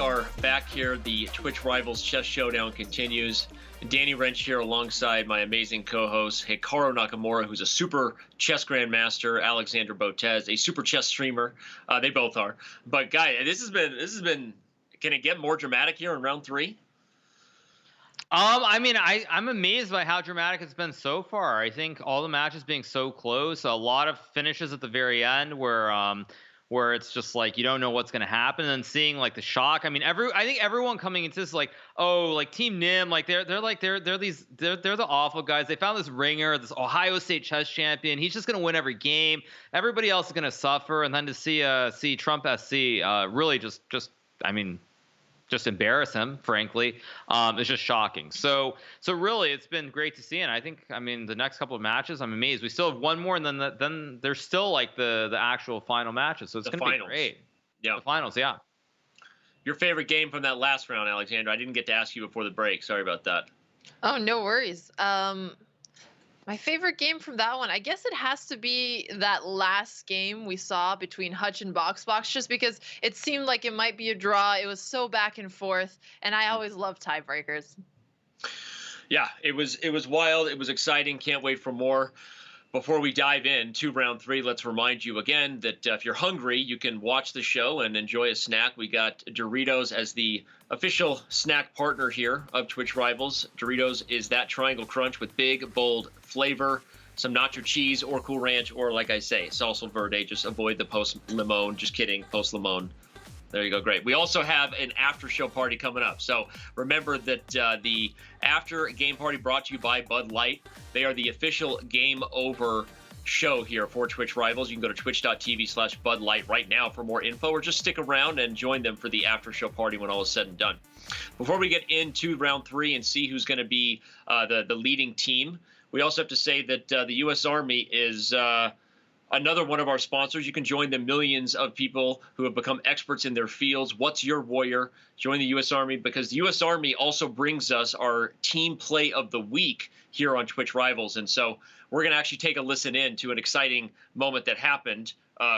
are back here. The Twitch Rivals Chess Showdown continues. Danny Wrench here alongside my amazing co-host, Hikaru Nakamura, who's a super chess grandmaster, Alexander Botez, a super chess streamer. They both are. But, guy, this has been, can it get more dramatic here in round 3? I'm amazed by how dramatic it's been so far. I think all the matches being so close, a lot of finishes at the very end where it's just like you don't know what's going to happen, and then seeing like the shock. I think everyone coming into this like, oh, like Team Nim, like they're the awful guys. They found this ringer, this Ohio State chess champion. He's just going to win every game. Everybody else is going to suffer, and then to see Trump SC really just embarrass him, frankly, it's just shocking. So really, it's been great to see. And I think, the next couple of matches, I'm amazed. We still have one more, and then there's still like the actual final matches. So it's going to be great. Yeah, the finals. Yeah. Your favorite game from that last round, Alexander? I didn't get to ask you before the break. Sorry about that. Oh, no worries. My favorite game from that one, I guess it has to be that last game we saw between Hutch and Boxbox, just because it seemed like it might be a draw. It was so back and forth, and I always love tiebreakers. Yeah, it was wild. It was exciting. Can't wait for more. Before we dive into round 3, let's remind you again that if you're hungry, you can watch the show and enjoy a snack. We got Doritos as the official snack partner here of Twitch Rivals. Doritos is that triangle crunch with big, bold flavor, some nacho cheese or Cool Ranch, or like I say, salsa verde. Just avoid the post limon. Just kidding, post limon. There you go. Great. We also have an after show party coming up. So remember that the after game party brought to you by Bud Light. They are the official Game Over show here for Twitch Rivals. You can go to twitch.tv/Bud Light right now for more info, or just stick around and join them for the after show party when all is said and done. Before we get into round 3 and see who's going to be the leading team, we also have to say that the U.S. Army is another one of our sponsors. You can join the millions of people who have become experts in their fields. What's your warrior? Join the U.S. Army, because the U.S. Army also brings us our team play of the week here on Twitch Rivals. And so we're going to actually take a listen in to an exciting moment that happened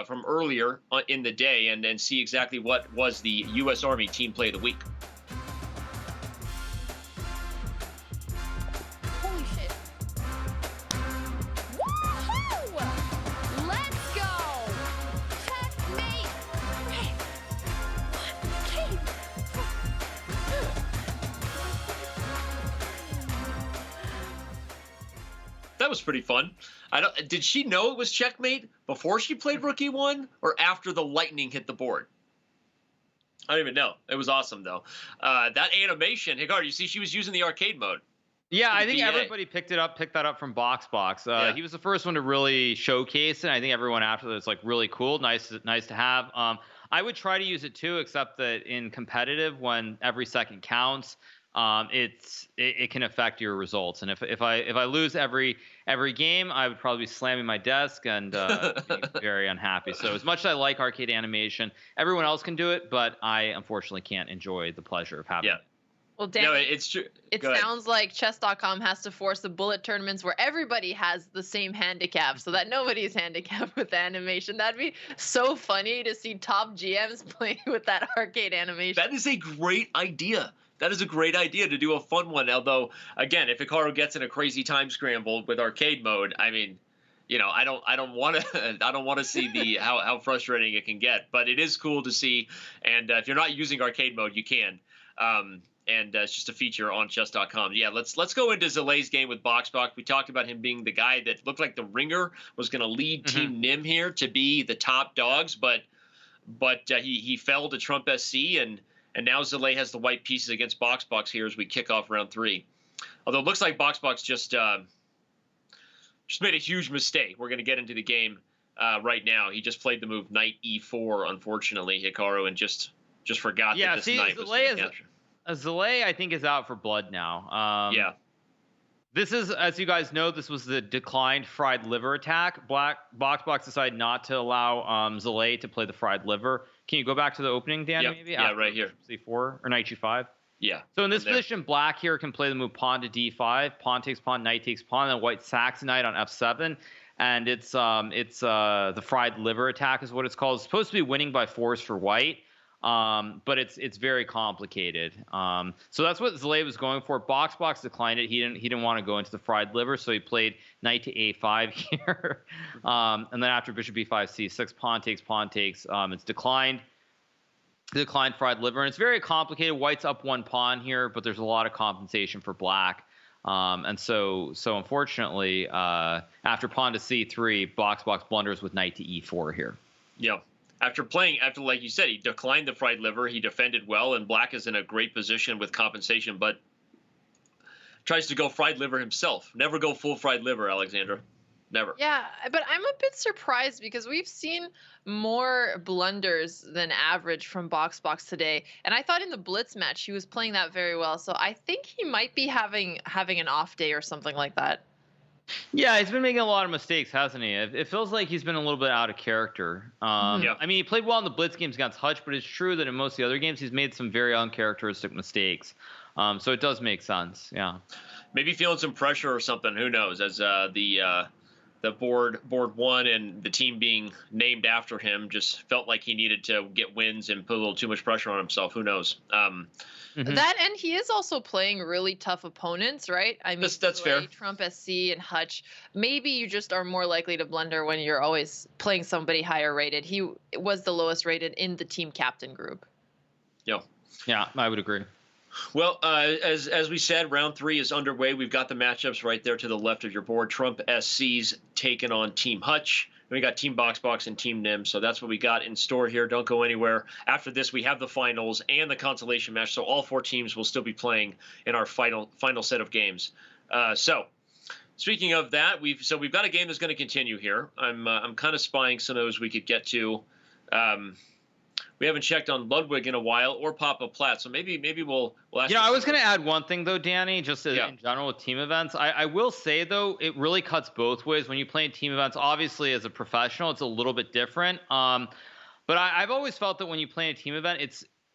from earlier in the day and see exactly what was the U.S. Army team play of the week. That was pretty fun. Did she know it was checkmate before she played Rookie 1 or after the lightning hit the board? I don't even know. It was awesome, though. That animation, Hikaru, you see she was using the arcade mode. Yeah, I think everybody picked that up from Boxbox. Yeah. He was the first one to really showcase it. I think everyone after that was like really cool, nice to have. I would try to use it too, except that in competitive, when every second counts, it can affect your results. And if I lose every game, I would probably be slamming my desk and be very unhappy. So as much as I like arcade animation, everyone else can do it, but I unfortunately can't enjoy the pleasure of having it. Well, Danny, no, it's true. It sounds like chess.com has to force the bullet tournaments where everybody has the same handicap so that nobody's handicapped with the animation. That'd be so funny to see top GMs playing with that arcade animation. That is a great idea. That is a great idea to do a fun one. Although, again, if Hikaru gets in a crazy time scramble with arcade mode, I don't want to see the how frustrating it can get. But it is cool to see. And if you're not using arcade mode, you can. And it's just a feature on chess.com. Yeah, let's go into Zale's game with Boxbox. We talked about him being the guy that looked like the ringer was going to lead Team Nim here to be the top dogs, but he fell to Trump SC, and now Zale has the white pieces against Boxbox here as we kick off round 3. Although it looks like Boxbox just made a huge mistake. We're going to get into the game right now. He just played the move knight e4, unfortunately, Hikaru, and just forgot that this knight was going to capture. Zale, I think, is out for blood now. Yeah. This is, as you guys know, this was the declined fried liver attack. Boxbox decided not to allow Zale to play the fried liver. Can you go back to the opening, Dan, maybe? Yeah, right here. C4 or knight g5? Yeah. So in this position, black here can play the move pawn to d5, pawn takes pawn, knight takes pawn, and white sacks a knight on f7. And it's the fried liver attack is what it's called. It's supposed to be winning by force for white. But it's very complicated. So that's what Zalay was going for. Box declined it. He didn't want to go into the fried liver, so he played knight to a5 here. And then after bishop b5 c6, pawn takes. It's declined fried liver, and it's very complicated. White's up one pawn here, but there's a lot of compensation for black. And so unfortunately, after pawn to c3, Box blunders with knight to e4 here. Yeah. After like you said, he declined the fried liver. He defended well, and black is in a great position with compensation, but tries to go fried liver himself. Never go full fried liver, Alexandra. Never. Yeah, but I'm a bit surprised because we've seen more blunders than average from Box today, and I thought in the Blitz match he was playing that very well. So I think he might be having an off day or something like that. Yeah, he's been making a lot of mistakes, hasn't he? It feels like he's been a little bit out of character. Yeah. I mean, he played well in the Blitz games against Hutch, but it's true that in most of the other games he's made some very uncharacteristic mistakes. So it does make sense. Yeah. Maybe feeling some pressure or something. Who knows? As the board one and the team being named after him just felt like he needed to get wins and put a little too much pressure on himself. Who knows? That, and he is also playing really tough opponents, right? I mean, that's fair. Trump SC and Hutch. Maybe you just are more likely to blunder when you're always playing somebody higher rated. He was the lowest rated in the team captain group. Yeah, I would agree. Well, as we said, round 3 is underway. We've got the matchups right there to the left of your board. Trump SC's taking on Team Hutch. We got Team Box and Team Nim, so that's what we got in store here. Don't go anywhere. After this, we have the finals and the consolation match, so all 4 teams will still be playing in our final set of games. So, speaking of that, we've got a game that's going to continue here. I'm kind of spying some of those we could get to. We haven't checked on Ludwig in a while or Papa Platt, so maybe we'll ask. I was going to add one thing though, Danny, just in general with team events. I will say though, it really cuts both ways when you play in team events. Obviously, as a professional, it's a little bit different. But I've always felt that when you play in a team event,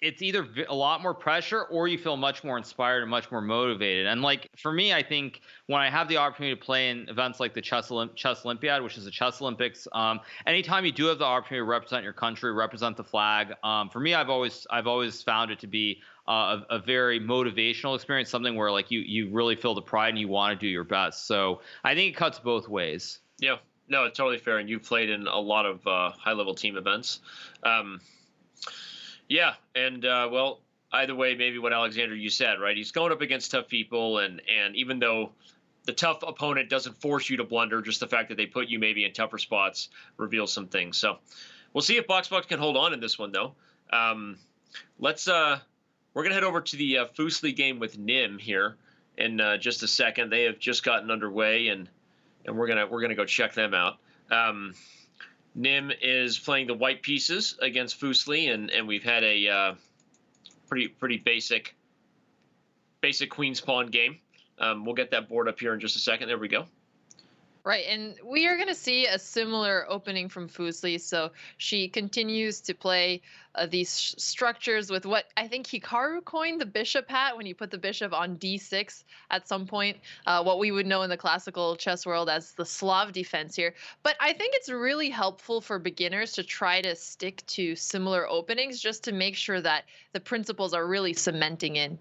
it's either a lot more pressure or you feel much more inspired and much more motivated. And like for me, I think when I have the opportunity to play in events like the Chess Olympiad, which is the Chess Olympics, anytime you do have the opportunity to represent your country, represent the flag, for me, I've always found it to be a very motivational experience, something where like you really feel the pride and you want to do your best. So I think it cuts both ways. Yeah, no, it's totally fair. And you've played in a lot of high-level team events. Yeah, and well, either way, maybe what Alexander you said, right? He's going up against tough people, and even though the tough opponent doesn't force you to blunder, just the fact that they put you maybe in tougher spots reveals some things. So we'll see if Box can hold on in this one, though. We're gonna head over to the Fuseli game with Nim here in just a second. They have just gotten underway, and we're gonna go check them out. Nim is playing the white pieces against Fuseli, and we've had a pretty basic queen's pawn game. We'll get that board up here in just a second. There we go. Right, and we are going to see a similar opening from Fuseli. So she continues to play these structures with what I think Hikaru coined the bishop hat when you put the bishop on d6 at some point, what we would know in the classical chess world as the Slav defense here. But I think it's really helpful for beginners to try to stick to similar openings just to make sure that the principles are really cementing in.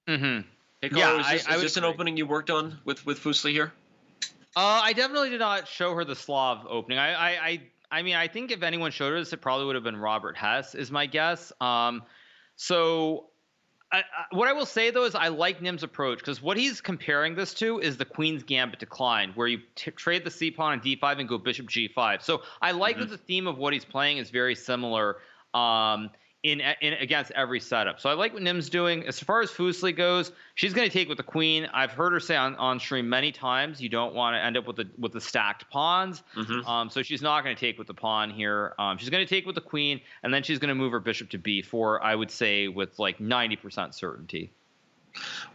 Mm-hmm. Hey, Carlo, is this an opening you worked on with Fuseli here? I definitely did not show her the Slav opening. I mean, I think if anyone showed her this, it probably would have been Robert Hess, is my guess. So what I will say, though, is I like Nim's approach, because what he's comparing this to is the Queen's Gambit decline, where you trade the c-pawn on d5 and go bishop g5. So I like that the theme of what he's playing is very similar in against every setup. So I like what Nim's doing. As far as Fuseli goes, she's going to take with the queen. I've heard her say on stream many times, you don't want to end up with the stacked pawns. So she's not going to take with the pawn here. She's going to take with the queen, and then she's going to move her bishop to b4, I would say, with like 90% certainty.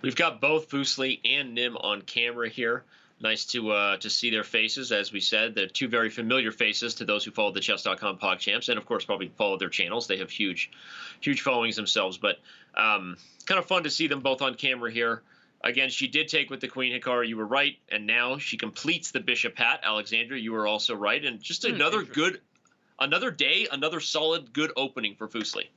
We've got both Fuseli and Nim on camera here. Nice to see their faces. As we said, they're two very familiar faces to those who follow the chess.com pogchamps, and of course probably follow their channels. They have huge followings themselves, but kind of fun to see them both on camera here. Again, she did take with the queen, Hikaru. You were right, and now she completes the bishop hat. Alexandra, you were also right, and just another solid, good opening for Fuseli.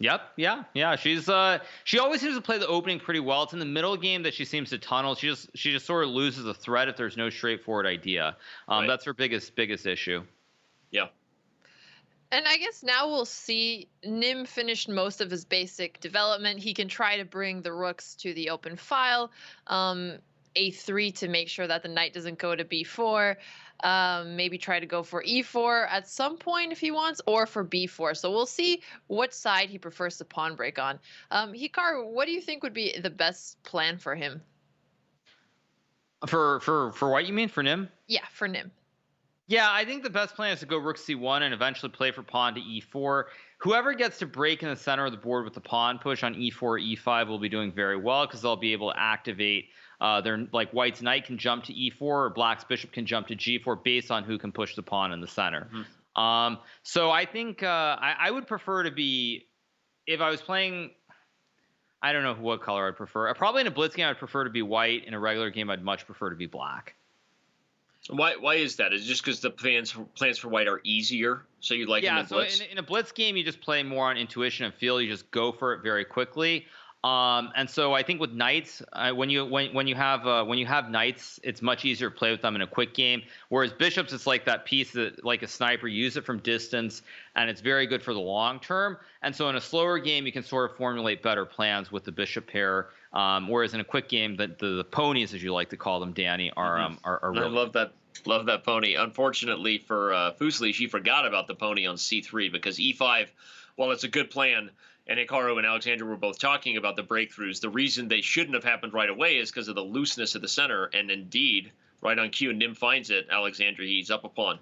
Yep. Yeah. She always seems to play the opening pretty well. It's in the middle game that she seems to tunnel. She just sort of loses the thread if there's no straightforward idea. Right. That's her biggest issue. Yeah. And I guess now we'll see. Nim finished most of his basic development. He can try to bring the rooks to the open file. A3 to make sure that the knight doesn't go to b4. Maybe try to go for e4 at some point if he wants, or for b4. So we'll see what side he prefers to pawn break on. Hikaru, what do you think would be the best plan for him? For what you mean, for Nim? Yeah, for Nim. Yeah, I think the best plan is to go rook c1 and eventually play for pawn to e4. Whoever gets to break in the center of the board with the pawn push on e4, e5 will be doing very well because they'll be able to activate their, like, white's knight can jump to e4 or black's bishop can jump to g4 based on who can push the pawn in the center. Mm-hmm. So I think I would prefer to be, if I was playing, I don't know what color I'd prefer. Probably in a blitz game I'd prefer to be white. In a regular game I'd much prefer to be black. Why is that? Is it just because the plans for white are easier? So you like them in blitz? So in a blitz game, you just play more on intuition and feel. You just go for it very quickly. And so I think with knights, when you have knights, it's much easier to play with them in a quick game. Whereas bishops, it's like that piece that, like a sniper, use it from distance, and it's very good for the long term. And so in a slower game, you can sort of formulate better plans with the bishop pair. Whereas in a quick game, the ponies, as you like to call them, Danny, are really. I love that pony. Unfortunately for Fuseli, she forgot about the pony on c3 because e5, while it's a good plan, and Hikaru and Alexandra were both talking about the breakthroughs, the reason they shouldn't have happened right away is because of the looseness of the center. And indeed, right on cue, Nim finds it. Alexandra, he's up a pawn.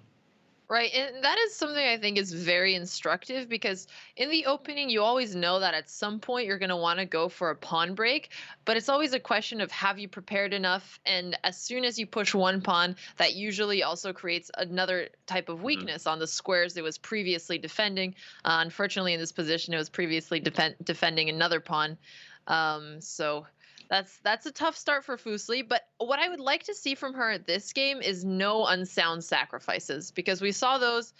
Right, and that is something I think is very instructive because in the opening, you always know that at some point you're going to want to go for a pawn break, but it's always a question of have you prepared enough? And as soon as you push one pawn, that usually also creates another type of weakness on the squares it was previously defending. Unfortunately, in this position, it was previously defending another pawn. So that's a tough start for Fuseli, but what I would like to see from her this game is no unsound sacrifices, because we saw those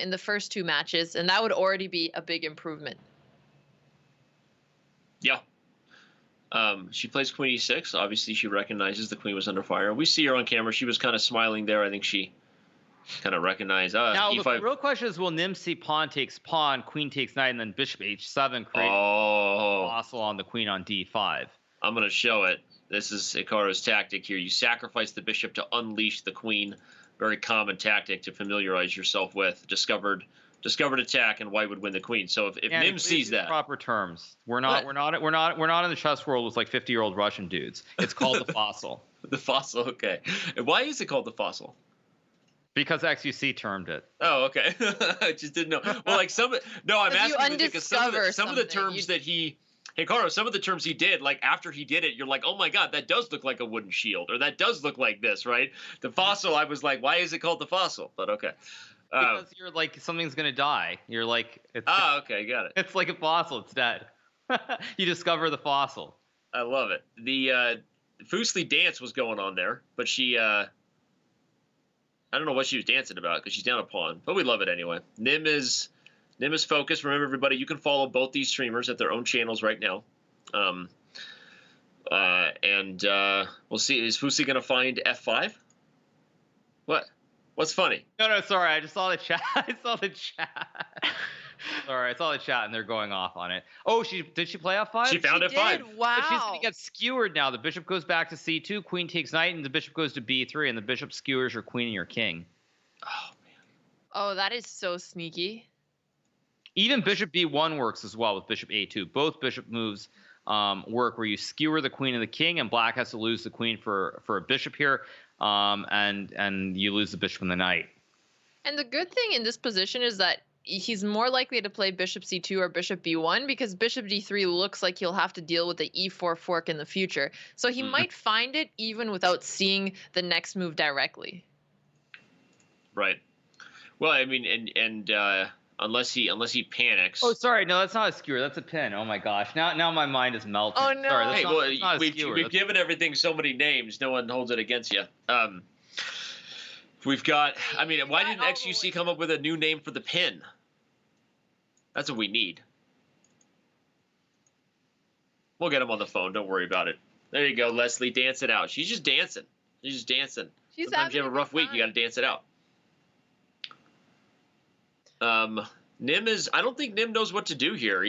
in the first two matches, and that would already be a big improvement. Yeah. She plays queen e6. Obviously, she recognizes the queen was under fire. We see her on camera. She was kind of smiling there. I think she kind of recognized. Now, e5. the real question is, will Nim see pawn takes pawn, queen takes knight, and then bishop h7 create a fossil on the queen on d5? I'm going to show it. This is Hikaru's tactic here. You sacrifice the bishop to unleash the queen. Very common tactic to familiarize yourself with. Discovered attack, and white would win the queen. So if Nim sees that, proper terms. We're not in the chess world with like 50-year-old Russian dudes. It's called the fossil. The fossil, okay. And why is it called the fossil? Because XUC termed it. Oh, okay. I just didn't know. Well, like I'm asking because some of the terms that he. Hikaru, some of the terms he did, like after he did it, you're like, oh my God, that does look like a wooden shield, or that does look like this, right? The fossil, I was like, why is it called the fossil? But okay. Because you're like, something's going to die. You're like, okay, got it. It's like a fossil, it's dead. You discover the fossil. I love it. The Fuseli dance was going on there, but she, I don't know what she was dancing about because she's down a pawn, but we love it anyway. Nim is focused. Remember, everybody, you can follow both these streamers at their own channels right now. And we'll see. Is Fuseli going to find F5? What? What's funny? No, sorry. I just saw the chat. Sorry, I saw the chat, and they're going off on it. Oh, did she play F5? She found F5. Wow. But she's going to get skewered now. The bishop goes back to C2, queen takes knight, and the bishop goes to B3, and the bishop skewers your queen and your king. Oh, man. Oh, that is so sneaky. Even bishop B1 works as well with bishop A2. Both bishop moves work where you skewer the queen and the king, and black has to lose the queen for a bishop here, and you lose the bishop and the knight. And the good thing in this position is that he's more likely to play bishop c2 or bishop b1 because bishop d3 looks like he'll have to deal with the e4 fork in the future. So he might find it even without seeing the next move directly. Right. Well, I mean, and unless he panics. Oh, sorry, no, that's not a skewer. That's a pin. Oh my gosh, now my mind is melting. Oh no. Sorry, that's not we've given everything so many names. No one holds it against you. We've got. I mean, why didn't XUC come up with a new name for the pin? That's what we need. We'll get him on the phone. Don't worry about it. There you go, Leslie. Dance it out. She's just dancing. She's Sometimes you have a rough week. You got to dance it out. Nim is. I don't think Nim knows what to do here.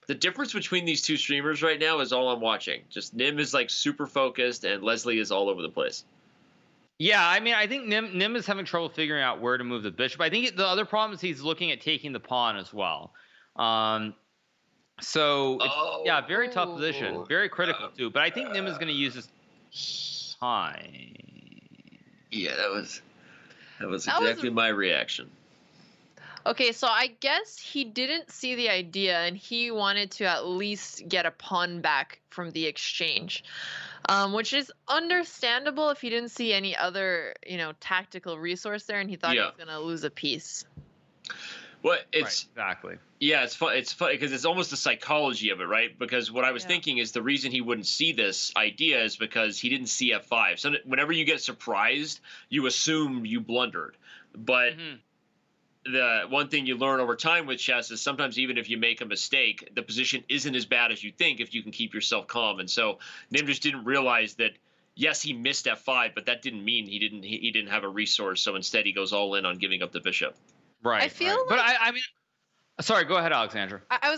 The difference between these two streamers right now is all I'm watching. Just Nim is like super focused, and Leslie is all over the place. Yeah, I mean, I think Nim is having trouble figuring out where to move the bishop. I think the other problem is he's looking at taking the pawn as well. So it's, very tough position, very critical too. But I think Nim is going to use his time. Yeah, that was exactly my reaction. Okay, so I guess he didn't see the idea, and he wanted to at least get a pawn back from the exchange, which is understandable if he didn't see any other, tactical resource there, and he thought he was gonna lose a piece. Well, Right, exactly. Yeah, it's fun. It's funny because it's almost the psychology of it, right? Because what I was thinking is the reason he wouldn't see this idea is because he didn't see F5. So whenever you get surprised, you assume you blundered, but. The one thing you learn over time with chess is sometimes even if you make a mistake, the position isn't as bad as you think if you can keep yourself calm. And so Nim just didn't realize that, yes, he missed F5, but that didn't mean he didn't have a resource. So instead he goes all in on giving up the bishop. Right. I feel like, but I mean, sorry, go ahead, Alexandra. I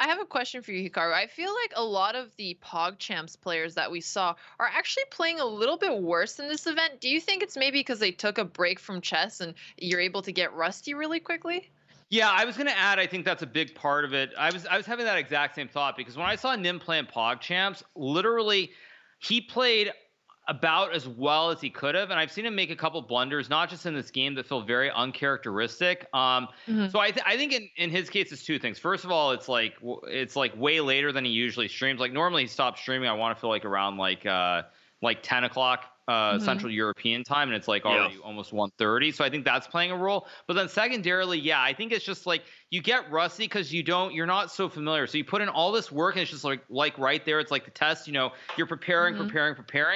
have a question for you, Hikaru. I feel like a lot of the pogchamps players that we saw are actually playing a little bit worse in this event. Do you think it's maybe because they took a break from chess and you're able to get rusty really quickly? Yeah, I was going to add, I think that's a big part of it. I was having that exact same thought because when I saw Nim playing pogchamps, literally he played about as well as he could have, and I've seen him make a couple blunders, not just in this game, that feel very uncharacteristic. So I think in his case, it's two things. First of all, it's like way later than he usually streams. Like normally he stops streaming, I want to feel like around like 10 o'clock Central European time, and it's like already almost 1:30. So I think that's playing a role. But then secondarily, I think it's just like you get rusty because you're not so familiar. So you put in all this work, and it's just like right there. It's like the test. You're preparing.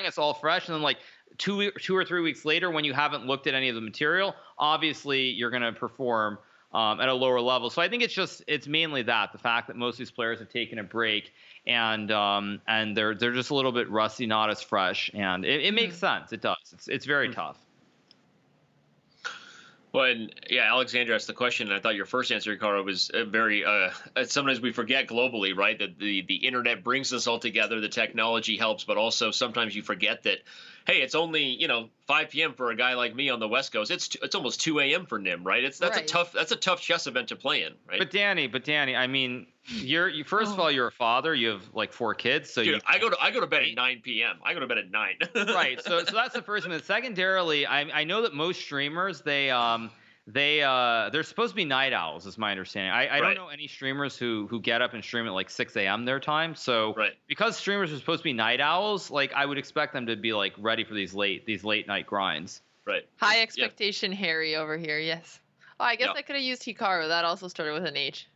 It's all fresh, and then like two or 3 weeks later, when you haven't looked at any of the material, obviously you're going to perform at a lower level. So I think it's mainly the fact that most of these players have taken a break. And they're just a little bit rusty, not as fresh, and it makes sense. It does. It's very tough. Well, and Alexandra asked the question, and I thought your first answer, Hikaru, was very. Sometimes we forget globally, right? That the internet brings us all together. The technology helps, but also sometimes you forget that. Hey, it's only 5 p.m. for a guy like me on the West Coast. It's almost 2 a.m. for Nim, right? That's a tough chess event to play in, right? But Danny, I mean, you first of all, you're a father. You have like 4 kids, so Dude, I go to bed at 9 p.m. I go to bed at 9. Right. So that's the first thing. Secondarily, I know that most streamers they're supposed to be night owls, is my understanding. I don't know any streamers who get up and stream at like 6 a.m. their time. So because streamers are supposed to be night owls, like I would expect them to be like ready for these late night grinds. Right. High expectation Harry over here. Yes. Oh, I guess I could have used Hikaru. That also started with an H.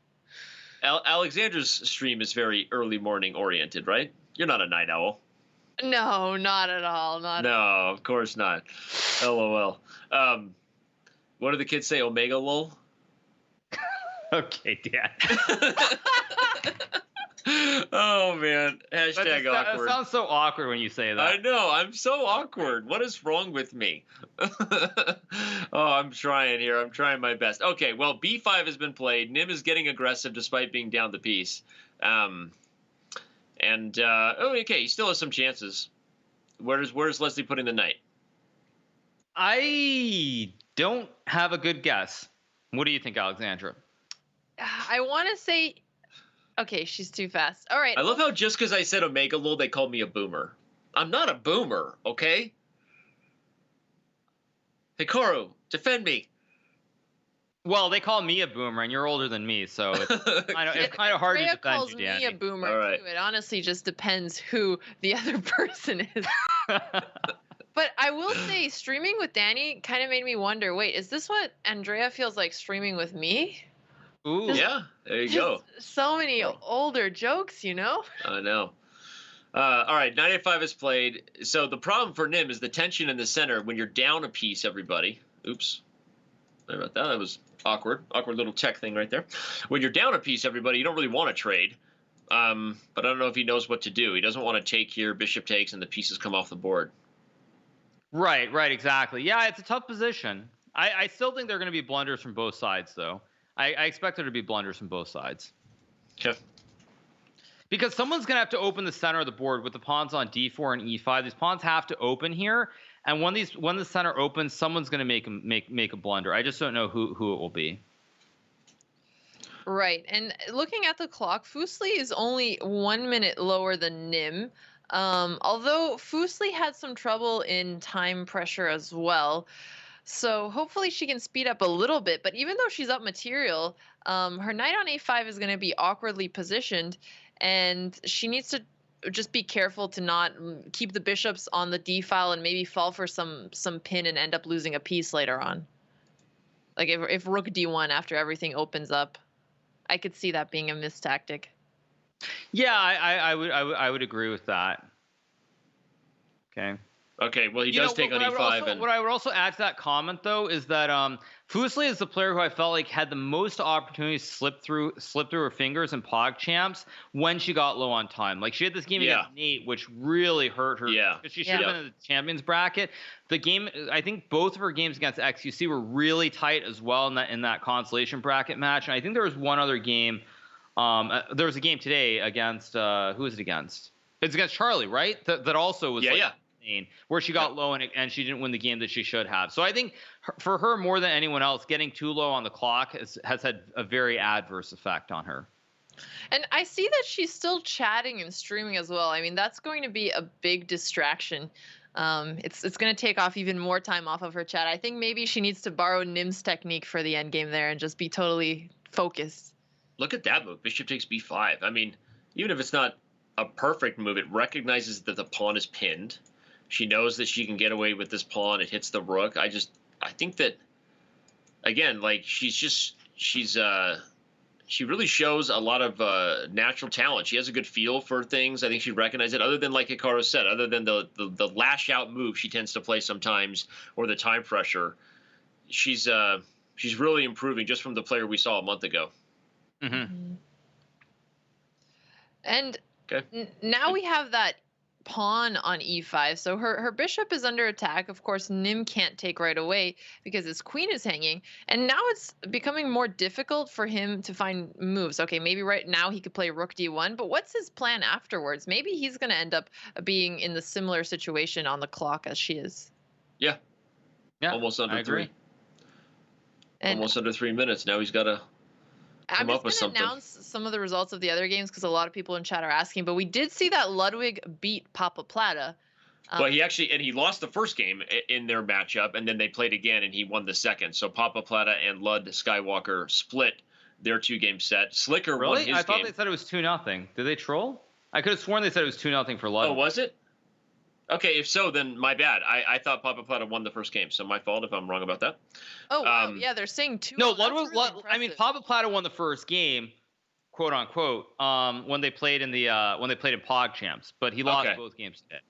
Alexandra's stream is very early morning oriented, right? You're not a night owl. No, not at all. No, of course not. LOL. What do the kids say? Omega lol? Okay, Dad. Oh, man. Hashtag awkward. That sounds so awkward when you say that. I know. I'm so awkward. What is wrong with me? I'm trying here. I'm trying my best. Okay, well, B5 has been played. Nim is getting aggressive despite being down the piece. Okay, he still has some chances. Where's Leslie putting the knight? I don't have a good guess. What do you think, Alexandra? I want to say, okay, she's too fast. All right. I love how just because I said Omega lol, they called me a boomer. I'm not a boomer, okay? Hikaru, defend me. Well, they call me a boomer, and you're older than me, so it's kind of hard to defend calls you, Danny. me a boomer, too. It honestly just depends who the other person is. But I will say, streaming with Danny kind of made me wonder, wait, is this what Andrea feels like streaming with me? Ooh. Yeah, there you go. So many older jokes, I know. All right, knight a5 is played. So the problem for Nim is the tension in the center when you're down a piece, everybody. Oops. Sorry about that. That was awkward little tech thing right there. When you're down a piece, everybody, you don't really want to trade. But I don't know if he knows what to do. He doesn't want to take here. Bishop takes, and the pieces come off the board. Right, exactly. Yeah, it's a tough position. I still think there are going to be blunders from both sides, though. I expect there to be blunders from both sides. Okay. Because someone's going to have to open the center of the board with the pawns on d4 and e5. These pawns have to open here, and when the center opens, someone's going to make a blunder. I just don't know who it will be. Right, and looking at the clock, Fusli is only 1 minute lower than Nim. Although Fusli had some trouble in time pressure as well. So hopefully she can speed up a little bit. But even though she's up material, her knight on a5 is going to be awkwardly positioned. And she needs to just be careful to not keep the bishops on the d file and maybe fall for some pin and end up losing a piece later on. Like if rook d1 after everything opens up. I could see that being a missed tactic. Yeah, I would agree with that. Okay. Okay, well, he does take on e5. What I would also add to that comment, though, is that Fusli is the player who I felt like had the most opportunities to slip through her fingers in pogchamps when she got low on time. Like, she had this game against Nate, which really hurt her. Yeah. Because she should have been in the champions bracket. The game, I think both of her games against XQC were really tight as well in that consolation bracket match. And I think there was one other game. There was a game today against, who is it against? It's against Charlie, right? That also was where she got low and she didn't win the game that she should have. So I think for her, more than anyone else, getting too low on the clock has had a very adverse effect on her. And I see that she's still chatting and streaming as well. I mean, that's going to be a big distraction. It's going to take off even more time off of her chat. I think maybe she needs to borrow Nim's technique for the end game there and just be totally focused. Look at that move. Bishop takes b5. I mean, even if it's not a perfect move, it recognizes that the pawn is pinned. She knows that she can get away with this pawn. It hits the rook. I think that, again, like she really shows a lot of natural talent. She has a good feel for things. I think she recognized it. Other than, like Hikaru said, other than the lash out move she tends to play sometimes, or the time pressure, she's really improving just from the player we saw a month ago. Mm-hmm. And now we have that pawn on e5, so her bishop is under attack. Of course, Nim can't take right away because his queen is hanging, and now it's becoming more difficult for him to find moves. Okay, maybe right now he could play rook d1, but what's his plan afterwards? Maybe he's going to end up being in the similar situation on the clock as she is. Yeah, almost under 3. Almost under 3 minutes. Now he's got to I'm just going to announce some of the results of the other games because a lot of people in chat are asking, but we did see that Ludwig beat Papa Plata. Well, he lost the first game in their matchup, and then they played again, and he won the second. So Papa Plata and Lud Skywalker split their 2-game set. Slicker won his game. I thought they said it was 2-0. Did they troll? I could have sworn they said it was 2-0 for Ludwig. Oh, was it? Okay, if so, then my bad. I thought Papa Plata won the first game, so my fault if I'm wrong about that. Oh, wow. Yeah, they're saying 2. No, Ludwig. I mean, Papa Plata won the first game, quote unquote, when they played in pogchamps, but he lost both games today.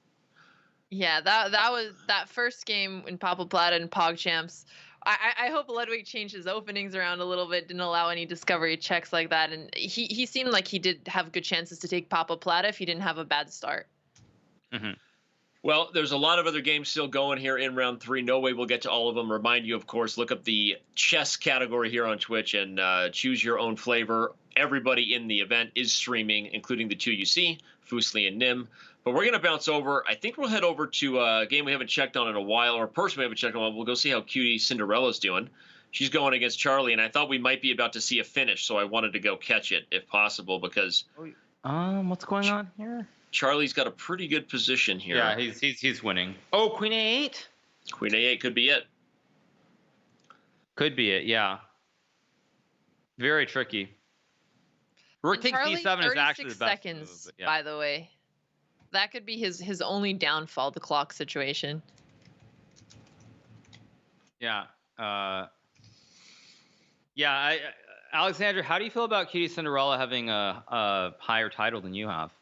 Yeah, that was that first game in Papa Plata and pogchamps. I hope Ludwig changed his openings around a little bit, didn't allow any discovery checks like that, and he seemed like he did have good chances to take Papa Plata if he didn't have a bad start. Mm-hmm. Well, there's a lot of other games still going here in round 3. No way we'll get to all of them. Remind you, of course, look up the chess category here on Twitch and choose your own flavor. Everybody in the event is streaming, including the 2 you see, Fusli and Nim. But we're going to bounce over. I think we'll head over to a game we haven't checked on in a while, or a person we haven't checked on. We'll go see how Cutie Cinderella's doing. She's going against Charlie, and I thought we might be about to see a finish, so I wanted to go catch it if possible because... what's going on here? Charlie's got a pretty good position here. Yeah, he's winning. Oh, Queen A8? Queen A8 could be it. Could be it, yeah. Very tricky. Rook takes D7 is actually the best seconds, move, yeah. By the way. That could be his only downfall, the clock situation. Yeah. Alexandra, how do you feel about Cutie Cinderella having a higher title than you have?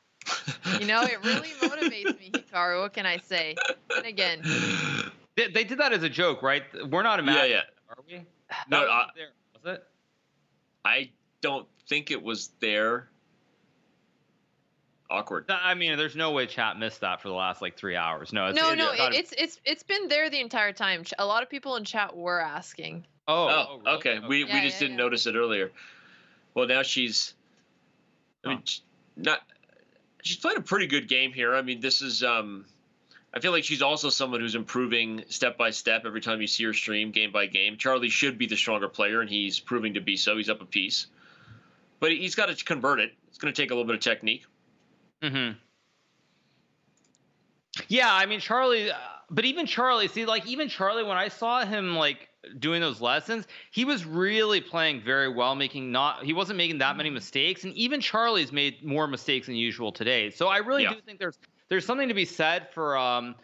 You know, it really motivates me, Hikaru. What can I say? And again, they did that as a joke, right? We're not imagining. Are we? No, That wasn't there, was it? I don't think it was there. Awkward. I mean, there's no way chat missed that for the last like 3 hours. No, No, gotta- it's been there the entire time. A lot of people in chat were asking. Oh, really? okay. We just didn't notice it earlier. Well, now she's. I mean, she's playing a pretty good game here. I mean, this is. I feel like she's also someone who's improving step by step every time you see her stream, game by game. Charlie should be the stronger player, and he's proving to be so. He's up a piece, but he's got to convert it. It's going to take a little bit of technique. Mm-hmm. Yeah, I mean Charlie, but even Charlie, even Charlie, when I saw him like doing those lessons, he was really playing very well, he wasn't making that many mistakes, and even Charlie's made more mistakes than usual today. So I really do think there's something to be said for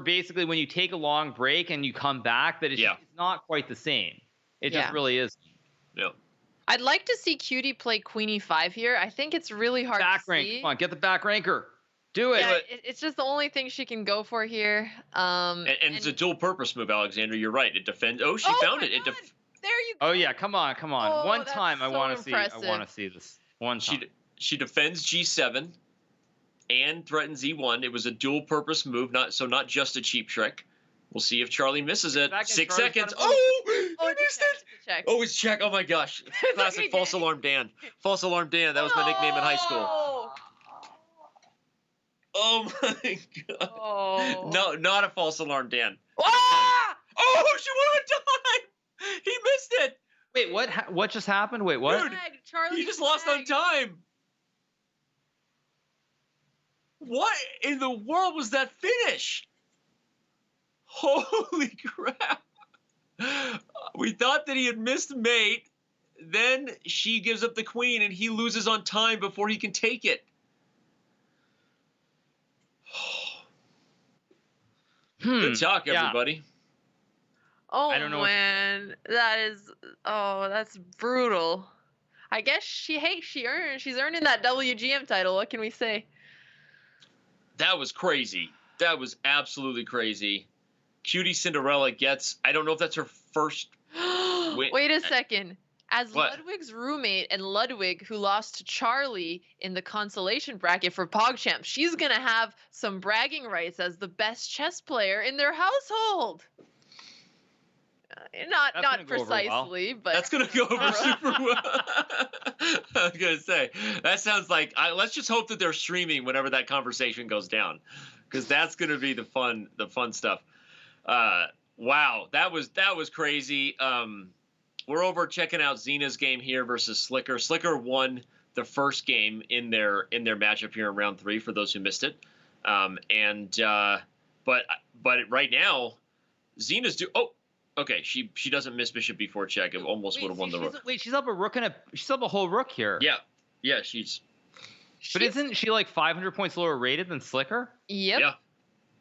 basically when you take a long break and you come back, that it's not quite the same. It just really is. Yeah. I'd like to see Cutie play Queen E5 here. I think it's really hard back to rank. see. Come on, get the back ranker. Do it. Yeah, it's just the only thing she can go for here. And it's a dual purpose move, Alexander. You're right. It defends. Oh, she found it. God. There you go. Oh yeah, come on. Oh, One time that's I want to so see. I impressive. want to see this. One time. She defends G7 and threatens E1. It was a dual purpose move, not just a cheap trick. We'll see if Charlie misses it. 6 seconds. Oh, he missed it. Check. Oh, it's check. Oh my gosh. Classic false alarm Dan. False alarm Dan. That was my nickname in high school. Oh my god. Oh. No, not a false alarm Dan. Ah! Oh, she won on time. He missed it. Wait, what just happened? Wait, what? Dude, Charlie he just lost on time. What in the world was that finish? Holy crap. We thought that he had missed mate. Then she gives up the queen and he loses on time before he can take it. Good talk, everybody. Oh, I don't know man. That's brutal. I guess she's earning that WGM title. What can we say? That was crazy. That was absolutely crazy. Cutie Cinderella gets, I don't know if that's her first win. Wait a second. As What? Ludwig's roommate and Ludwig, who lost to Charlie in the consolation bracket for PogChamps, she's going to have some bragging rights as the best chess player in their household. Not precisely, but that's gonna go over super well. I was gonna say that sounds like let's just hope that they're streaming whenever that conversation goes down, because that's gonna be the fun stuff. Wow, that was crazy. We're over checking out Xena's game here versus Slicker. Slicker won the first game in their matchup here in round 3 for those who missed it. But right now, Xena's okay, she doesn't miss bishop b4 check. It almost would have won the rook. She's up a whole rook here. Yeah, she's. But isn't she like 500 points lower rated than Slicker? Yep. Yeah.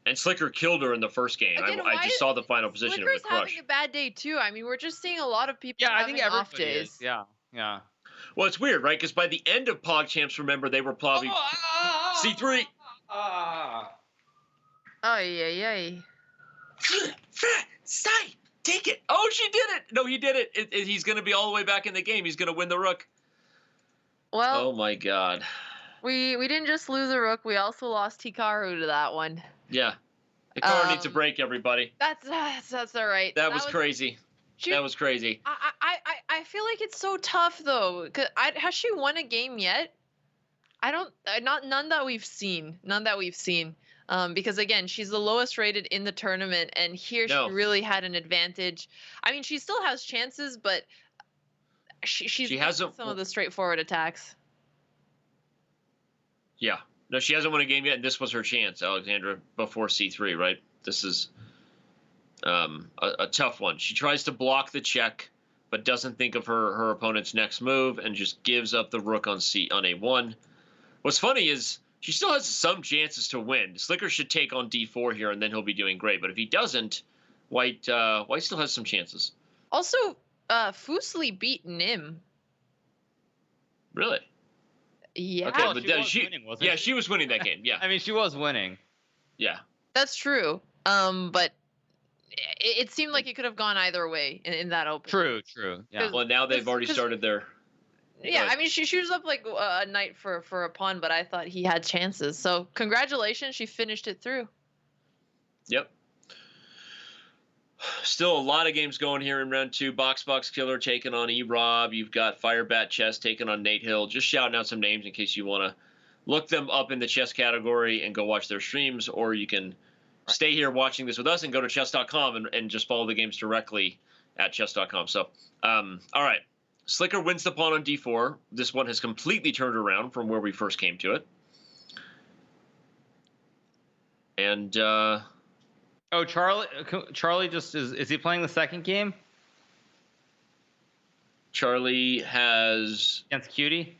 And Slicker killed her in the first game. Again, I just saw the final position. Slicker's It was a crush. having a bad day too. I mean, we're just seeing a lot of people I having think off everybody days. is. Yeah. Well, it's weird, right? Because by the end of PogChamps, remember, they were probably C3. Ay. Stay. Take it. Oh, she did it. No, he did it. He's going to be all the way back in the game. He's going to win the rook. Well, oh my God. We didn't just lose a rook. We also lost Hikaru to that one. Yeah. Hikaru needs a break, everybody. That's all right. That was crazy. That was crazy. I feel like it's so tough though. Has she won a game yet? I don't. None that we've seen. Because again, she's the lowest rated in the tournament, and here she really had an advantage. I mean, she still has chances, but she has some of the straightforward attacks. Yeah. No, she hasn't won a game yet, and this was her chance, Alexandra, before C3, right? This is a tough one. She tries to block the check, but doesn't think of her opponent's next move and just gives up the rook on A1. What's funny is she still has some chances to win. Slicker should take on D4 here, and then he'll be doing great. But if he doesn't, White still has some chances. Also, Fusli beat Nim. Really? Yeah. Okay, well, but she was winning, wasn't yeah, she? she was winning that game. Yeah. I mean, she was winning. Yeah. That's true. But it seemed like it could have gone either way in that open. True. Yeah. 'Cause- Well, now they've already 'cause- started their. Yeah, ahead. I mean, she was up like a knight for a pawn, but I thought he had chances. So congratulations, she finished it through. Yep. Still a lot of games going here in round 2. Box Killer taking on E-Rob. You've got Firebat Chess taking on Nate Hill. Just shouting out some names in case you want to look them up in the chess category and go watch their streams, or you can stay here watching this with us and go to chess.com and just follow the games directly at chess.com. So, all right. Slicker wins the pawn on d4. This one has completely turned around from where we first came to it. And Oh, Charlie just is he playing the second game Charlie has. against Cutie?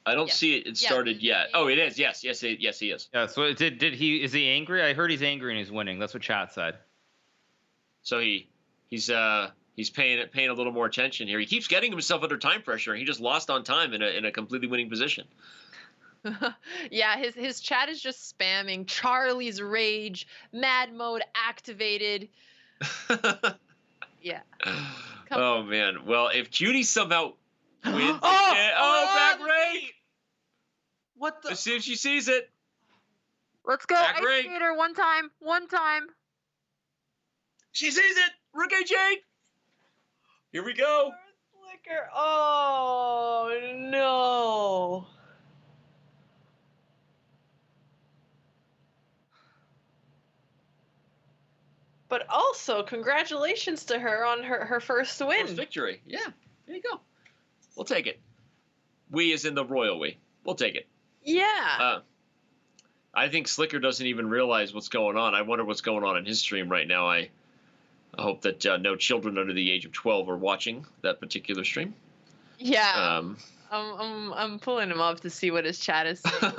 I don't Yes. see it started yet. Oh, it is. Yes, he is. Yeah. So is he angry? I heard he's angry and he's winning. That's what chat said. So he's paying a little more attention here. He keeps getting himself under time pressure. He just lost on time in a completely winning position. Yeah, his chat is just spamming Charlie's rage, mad mode activated. Yeah. Oh man. Well, if Cutie somehow wins, Oh! again, back rake. What Let's see if she sees it. Let's go, Back Ice rake. Skater, one time. She sees it. Rook H8. Here we go. Flicker. Oh no. But also, congratulations to her on her first win. First victory. Yeah. There you go. We'll take it. We as in the royal we. We'll take it. Yeah. I think Slicker doesn't even realize what's going on. I wonder what's going on in his stream right now. I hope that no children under the age of 12 are watching that particular stream. Yeah. I'm pulling him up to see what his chat is saying.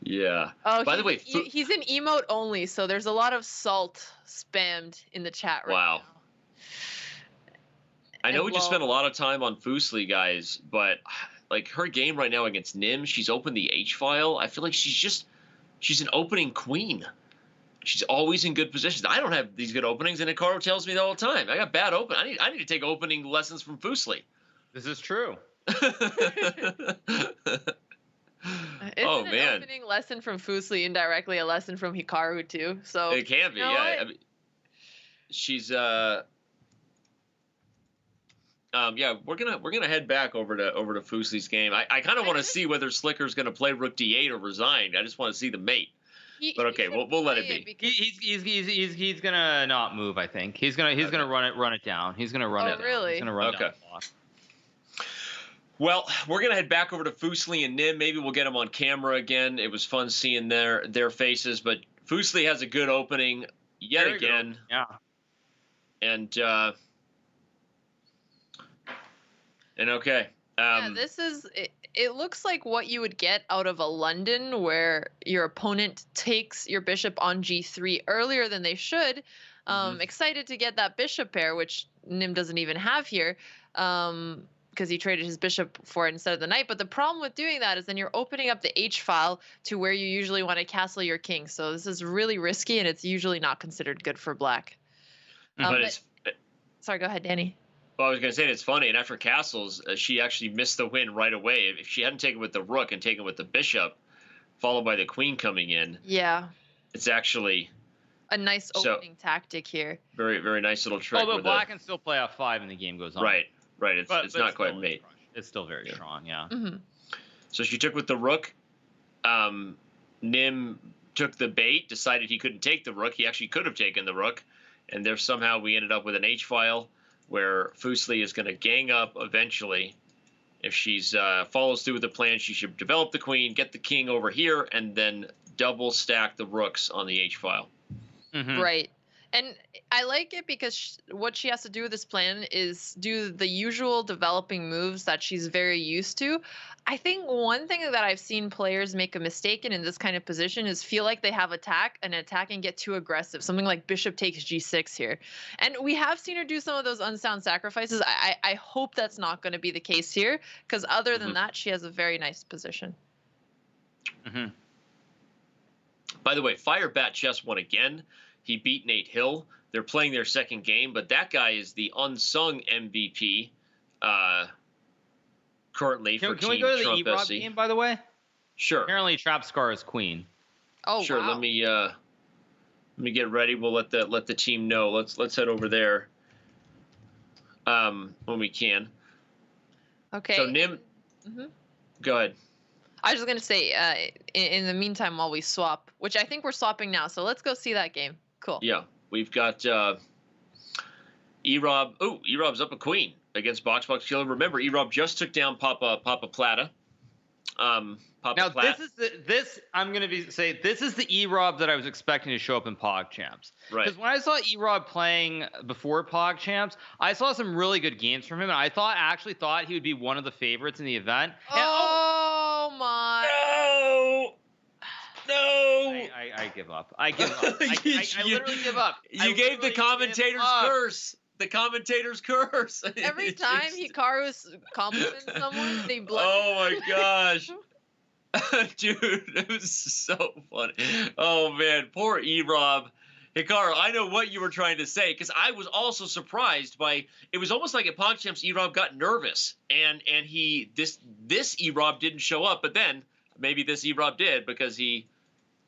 Yeah. Oh, By the way, he's in emote only, so there's a lot of salt spammed in the chat right Wow. now. I know And we just lol. spent a lot of time on Fusli, guys, but like her game right now against Nim, she's opened the H file. I feel like she's an opening queen. She's always in good positions. I don't have these good openings, and Hikaru tells me that all the time. I got bad open. I need to take opening lessons from Fusli. This is true. Isn't Oh an man, opening lesson from Fusli indirectly a lesson from Hikaru too? So it can be. You know Yeah, what? I mean, she's yeah. We're gonna head back over to Fusli's game. I kind of want to see whether Slicker's gonna play Rook D8 or resign. I just want to see the mate. But okay, should we'll let it play be. because- He's gonna not move. I think he's gonna run it down. He's gonna run Oh, it down. really? He's gonna run Okay. down the clock. Well, we're gonna head back over to Fusli and Nim. Maybe we'll get them on camera again. It was fun seeing their faces, but Fusli has a good opening yet Very good. again, Yeah. and okay. Yeah, this is it looks like what you would get out of a London where your opponent takes your bishop on g3 earlier than they should. Excited to get that bishop pair, which Nim doesn't even have here. Because he traded his bishop for it instead of the knight. But the problem with doing that is then you're opening up the H file to where you usually want to castle your king. So this is really risky, and it's usually not considered good for black. but it's. Sorry, go ahead, Danny. Well, I was going to say it's funny, and after castles, she actually missed the win right away. If she hadn't taken with the rook and taken with the bishop, followed by the queen coming in, Yeah, it's actually a nice So- opening tactic here. very, very nice little trick. Although where black can still play F5 and the game goes on. right. It's But not quite still, mate. It's still very Yeah. strong. Yeah. Hmm. So she took with the rook. Nim took the bait, decided he couldn't take the rook. He actually could have taken the rook, and there somehow we ended up with an H file where Fusli is going to gang up eventually. If she's follows through with the plan, she should develop the queen, get the king over here, and then double stack the rooks on the H file. Mhm. Right. And I like it because what she has to do with this plan is do the usual developing moves that she's very used to. I think one thing that I've seen players make a mistake in this kind of position is feel like they have attack and get too aggressive. Something like bishop takes g6 here. And we have seen her do some of those unsound sacrifices. I hope that's not going to be the case here because other than that, she has a very nice position. Mhm. By the way, Firebat Chess won again. He beat Nate Hill. They're playing their second game, but that guy is the unsung MVP currently for Can we Team go to the Trump E-Rob SC. game, by the way? Sure. Apparently, Trap Scar is queen. Oh, Sure. wow. Let me get ready. We'll let the team know. Let's head over there when we can. Okay. So Nim, go ahead. I was just gonna say, in the meantime, while we swap, which I think we're swapping now, so let's go see that game. Cool. Yeah, we've got E-Rob. Oh, E-Rob's up a queen against Box Killer. Remember, E-Rob just took down Papa Plata. Now I'm gonna say this is the E-Rob that I was expecting to show up in PogChamps. Right. Because when I saw E-Rob playing before PogChamps, I saw some really good games from him, and I actually thought he would be one of the favorites in the event. Oh my! No. I give up. I give up. I literally give up. You gave the commentator's curse. The commentator's curse. Every time Hikaru compliments someone, they blow. Oh my gosh. Dude, it was so funny. Oh man, poor E-Rob. Hikaru, I know what you were trying to say, because I was also surprised by it. Was almost like at PogChamps, E-Rob got nervous, and this E-Rob didn't show up, but then maybe this E-Rob did, because he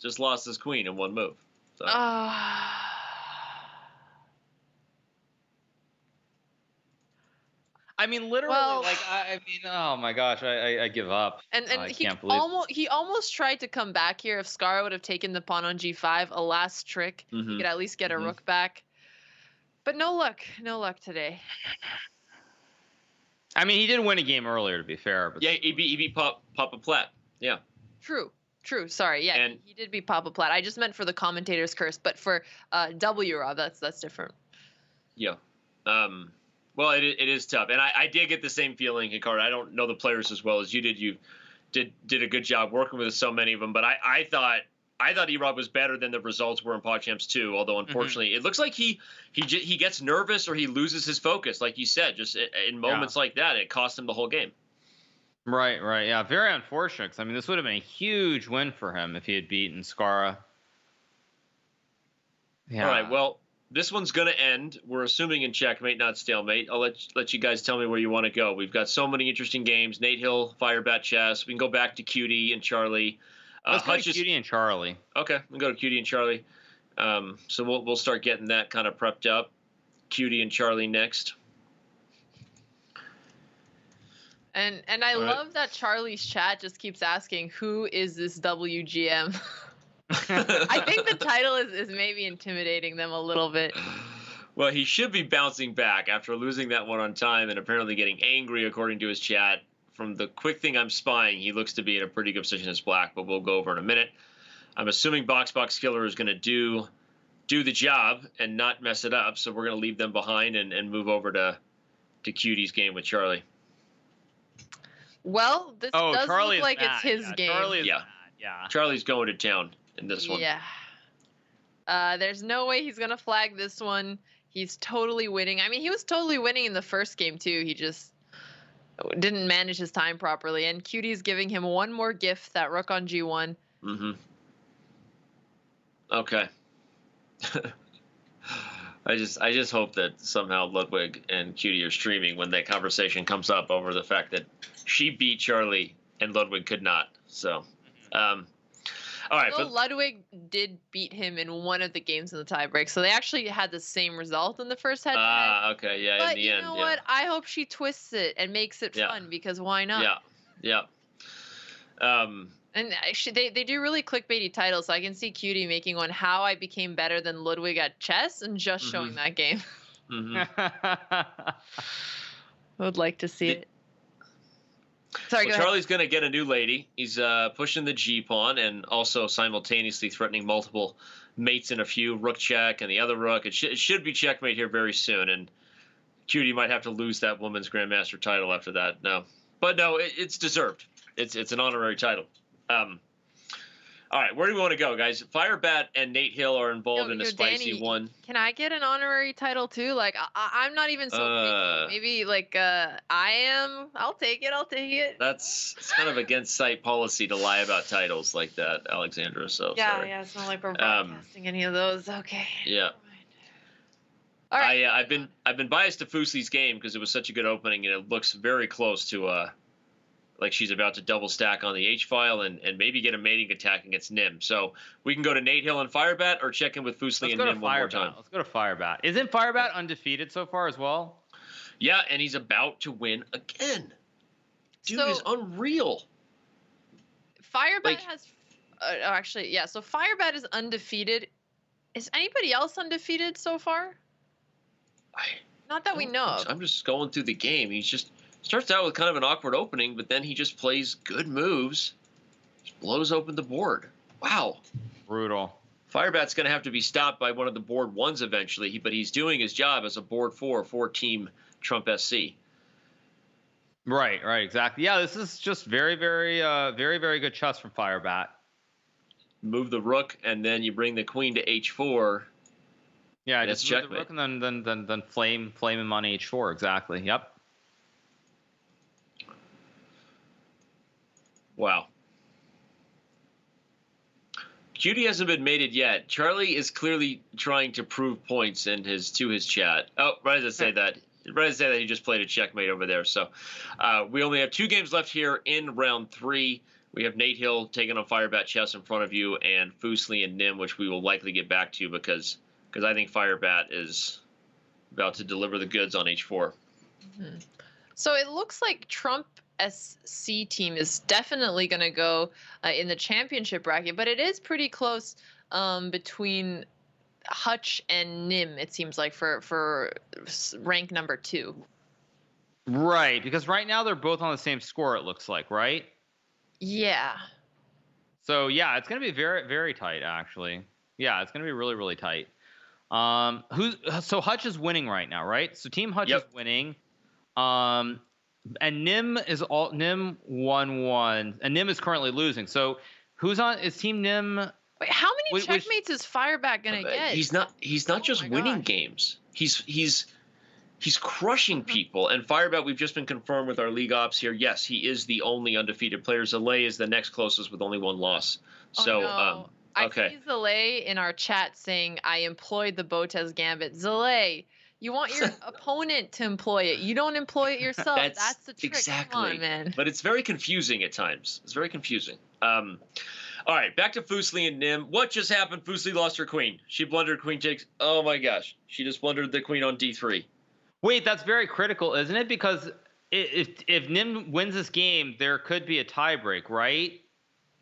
just lost his queen in one move. So. I mean, literally, oh my gosh, I give up. And I can't believe he almost tried to come back here. If Scar would have taken the pawn on g5, a last trick, he could at least get a rook back. But no luck today. I mean, he did win a game earlier, to be fair. But yeah, he beat Papa Platt. Yeah. True. Sorry. Yeah, and he did beat Papa Platt. I just meant for the commentator's curse, but for W-Rob, that's different. Yeah. Well, it is tough, and I did get the same feeling, Hikaru. I don't know the players as well as you did. You did a good job working with so many of them, but I thought E-Rob was better than the results were in PogChamps too. Although unfortunately, it looks like he gets nervous or he loses his focus, like you said. Just in moments like that, it cost him the whole game. Right. Yeah, very unfortunate. 'Cause, I mean, this would have been a huge win for him if he had beaten Skara. Yeah. All right. Well, this one's going to end. We're assuming in checkmate, not stalemate. I'll let you guys tell me where you want to go. We've got so many interesting games. Nate Hill, Firebat Chess. We can go back to Cutie and Charlie. Let's go to Cutie and Charlie. Okay, we'll go to Cutie and Charlie. So we'll start getting that kind of prepped up. Cutie and Charlie next. And I love that Charlie's chat just keeps asking, who is this WGM? I think the title is maybe intimidating them a little bit. Well, he should be bouncing back after losing that one on time and apparently getting angry, according to his chat. From the quick thing I'm spying, he looks to be in a pretty good position as black, but we'll go over in a minute. I'm assuming Box Killer is going to do the job and not mess it up, so we're going to leave them behind and move over to Cutie's game with Charlie. Well, this does Charlie look like it's his game. Charlie is Charlie's going to town in this one. Yeah. There's no way he's going to flag this one. He's totally winning. I mean, he was totally winning in the first game, too. He just didn't manage his time properly. And Cutie's giving him one more gift, that rook on g1. Okay. I just hope that somehow Ludwig and Cutie are streaming when that conversation comes up over the fact that she beat Charlie and Ludwig could not. So, all right. But Ludwig did beat him in one of the games in the tiebreak, so they actually had the same result in the first head-to-head. Okay, yeah. But in the end, you know what? I hope she twists it and makes it fun, because why not? Yeah. And actually, they do really clickbaity titles, so I can see Cutie making one, How I Became Better Than Ludwig at Chess, and just showing that game. I would like to see it. Sorry, well, Charlie's going to get a new lady. He's pushing the G-pawn and also simultaneously threatening multiple mates in a few. Rook check and the other rook. It should be checkmate here very soon, and Cutie might have to lose that woman's Grandmaster title after that. No. But no, it's deserved. It's an honorary title. All All right, where do we want to go, guys? Firebat and Nate Hill are involved in a spicy Danny, one. can I get an honorary title too? Like I'm not even so picky. Maybe like I am. I'll take it. I'll take it. It's kind of against site policy to lie about titles like that, Alexandra. So sorry. Yeah. It's not like we're broadcasting any of those. Okay. Yeah. All right. I've been biased to Fuseli's game because it was such a good opening, and it looks very close to like she's about to double stack on the H file and maybe get a mating attack against Nim. So we can go to Nate Hill and Firebat or check in with Fuseli and Nim one more time. Let's go to Firebat. Isn't Firebat undefeated so far as well? Yeah, and he's about to win again. Dude is unreal. Firebat has actually, yeah, so Firebat is undefeated. Is anybody else undefeated so far? Not that we know of. I'm just going through the game. He's just starts out with kind of an awkward opening, but then he just plays good moves, just blows open the board. Wow. Brutal. Firebat's going to have to be stopped by one of the board ones eventually, but he's doing his job as a board four-team Trump SC. Right, exactly. Yeah, this is just very, very good chess from Firebat. Move the rook, and then you bring the queen to h4. Yeah, just move the rook and then flame him on h4. Exactly. Yep. Wow. Cutie hasn't been mated yet. Charlie is clearly trying to prove points to his chat. Oh, right as I say that. Right as I say that, he just played a checkmate over there. So we only have 2 games left here in round 3. We have Nate Hill taking on Firebat chess in front of you, and Fuseli and Nim, which we will likely get back to because I think Firebat is about to deliver the goods on h4. Mm-hmm. So it looks like Trump SC team is definitely going to go in the championship bracket, but it is pretty close between Hutch and Nim, it seems like, for rank number 2. Right, because right now they're both on the same score, it looks like, right? Yeah. So, yeah, it's going to be very, very tight, actually. Yeah, it's going to be really, really tight. So Hutch is winning right now, right? So Team Hutch is winning. And Nim 1-1, and Nim is currently losing. So who's on? Is Team Nim? Wait, how many checkmates is Firebat gonna get? He's not just winning games. He's crushing people. And Firebat, we've just been confirmed with our league ops here. Yes, he is the only undefeated player. Zalay is the next closest with only 1 loss. So no. okay. I see Zalay in our chat saying, "I employed the Botez Gambit." Zalay, you want your opponent to employ it. You don't employ it yourself. That's the trick. Exactly. Come on, man. But it's very confusing at times. It's very confusing. All right, back to Fuseli and Nim. What just happened? Fuseli lost her queen. She blundered queen takes. Oh, my gosh. She just blundered the queen on d3. Wait, that's very critical, isn't it? Because if Nim wins this game, there could be a tiebreak, right?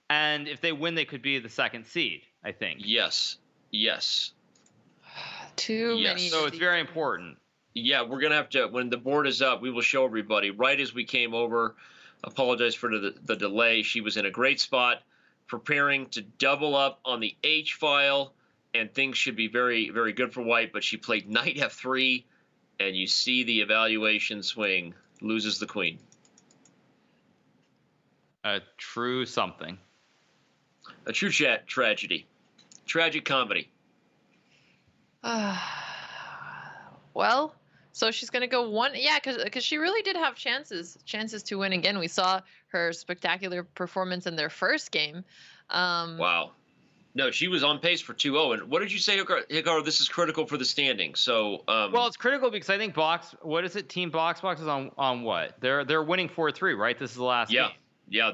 And if they win, they could be the 2nd seed, I think. Yes. Too many. So it's very important. Yeah, we're going to have to, when the board is up, we will show everybody. Right as we came over, apologize for the delay. She was in a great spot, preparing to double up on the H file, and things should be very, very good for white, but she played knight f3, and you see the evaluation swing, loses the queen. A true something. A true tragedy. Tragic comedy. Well, so she's going to go 1. Yeah, because she really did have chances to win again. We saw her spectacular performance in their first game. Wow. No, she was on pace for 2-0. And what did you say, Hikaru? This is critical for the standing. So, well, it's critical because I think Team Box is on what? They're winning 4-3, right? This is the last game. Yeah.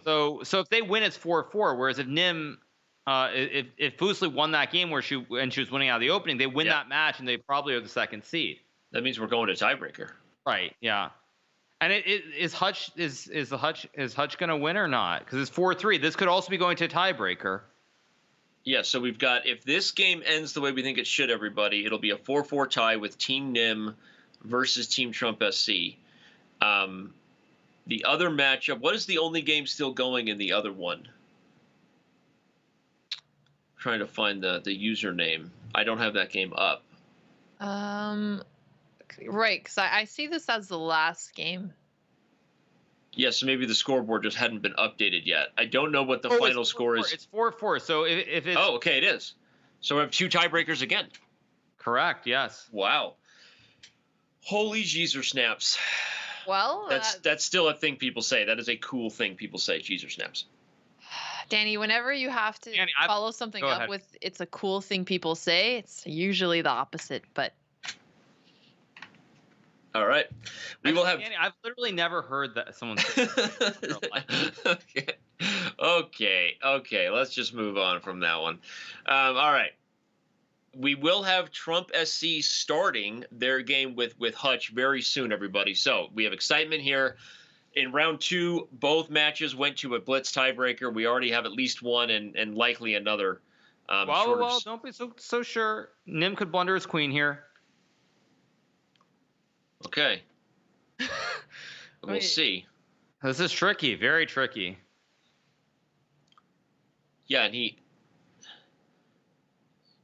So if they win, it's 4-4. Whereas if Nim, if Fuseli won that game where she was winning out of the opening, they win that match and they probably are the 2nd seed. That means we're going to tiebreaker. Right. Yeah. And is Hutch going to win or not? Because it's 4-3. This could also be going to a tiebreaker. Yeah. So we've got, if this game ends the way we think it should, everybody, it'll be a 4-4 tie with Team Nim versus Team Trump SC. The other matchup, what is the only game still going in the other one? Trying to find the username. I don't have that game up. Right, because I see this as the last game. Yeah, so maybe the scoreboard just hadn't been updated yet. I don't know what the final score is. It's 4-4. So if it's Oh, okay, it is. So we have 2 tiebreakers again. correct, yes. Wow. Holy Jeezer snaps. Well, That's still a thing people say. That is a cool thing people say, Jeezer snaps. Danny, whenever you have to Danny, follow something go up ahead. with "it's a cool thing people say," it's usually the opposite. But All right. We will have. Danny, I've literally never heard that someone say that. Okay. Let's just move on from that one. All right. We will have Trump SC starting their game with Hutch very soon, everybody. So we have excitement here. In round 2, both matches went to a blitz tiebreaker. We already have at least one and likely another. Well, don't be so sure. Nim could blunder his queen here. Okay. We'll see. This is tricky, very tricky. Yeah, and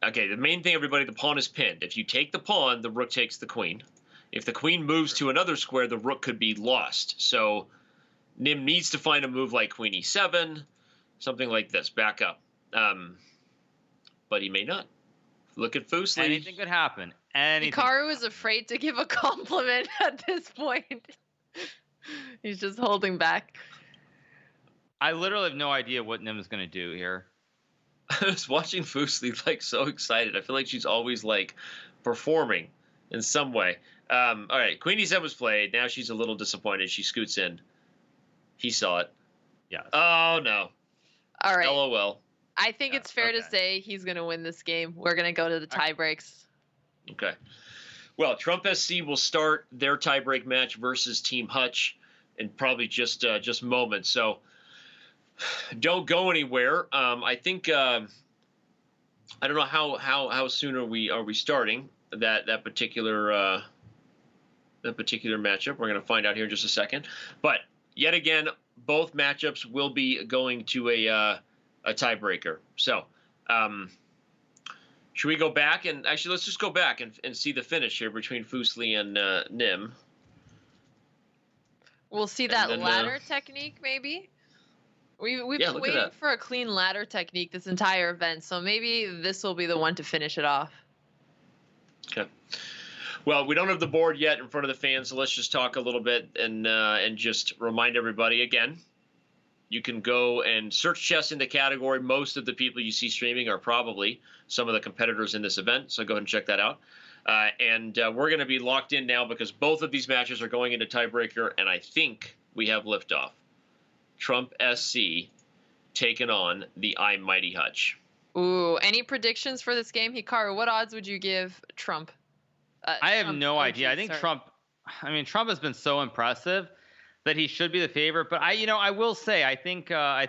okay, the main thing, everybody, the pawn is pinned. If you take the pawn, the rook takes the queen. If the queen moves to another square, the rook could be lost. So Nim needs to find a move like queen e7, something like this, back up. But he may not. Look at Fuseli. Anything could happen. Anything. Hikaru is afraid to give a compliment at this point. He's just holding back. I literally have no idea what Nim is going to do here. I was watching Fuseli like so excited. I feel like she's always like performing in some way. All right, queen e7 was played. Now she's a little disappointed. She scoots in. He saw it. Yeah. Oh no. All right. LOL. I think it's fair to say he's going to win this game. We're going to go to the tie breaks. Okay. Well, Trump SC will start their tiebreak match versus Team Hutch in probably just moments. So don't go anywhere. I think I don't know how soon are we starting that particular matchup. We're going to find out here in just a second. But yet again, both matchups will be going to a tiebreaker. So should we go back and actually let's just go back and see the finish here between Fuseli and Nim. We'll see that ladder technique maybe. We've been waiting for a clean ladder technique this entire event, so maybe this will be the one to finish it off. Okay. Well, we don't have the board yet in front of the fans, so let's just talk a little bit and just remind everybody again. You can go and search chess in the category. Most of the people you see streaming are probably some of the competitors in this event, so go ahead and check that out. And we're going to be locked in now because both of these matches are going into tiebreaker, and I think we have liftoff. Trump SC taking on the I Mighty Hutch. Ooh, any predictions for this game, Hikaru? What odds would you give Trump? I have no idea. I think Trump has been so impressive that he should be the favorite. But I will say, I think Hutch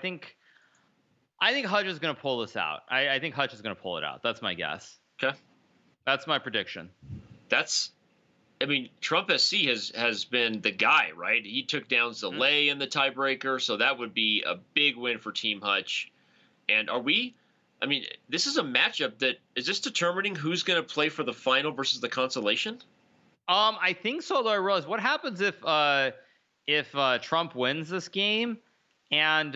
is going to pull this out. I think Hutch is going to pull it out. That's my guess. Okay. That's my prediction. Trump SC has been the guy, right? He took down Zalay in the tiebreaker, so that would be a big win for Team Hutch. And this is a matchup that is this determining who's going to play for the final versus the consolation? I think so. Though I realize what happens if Trump wins this game, and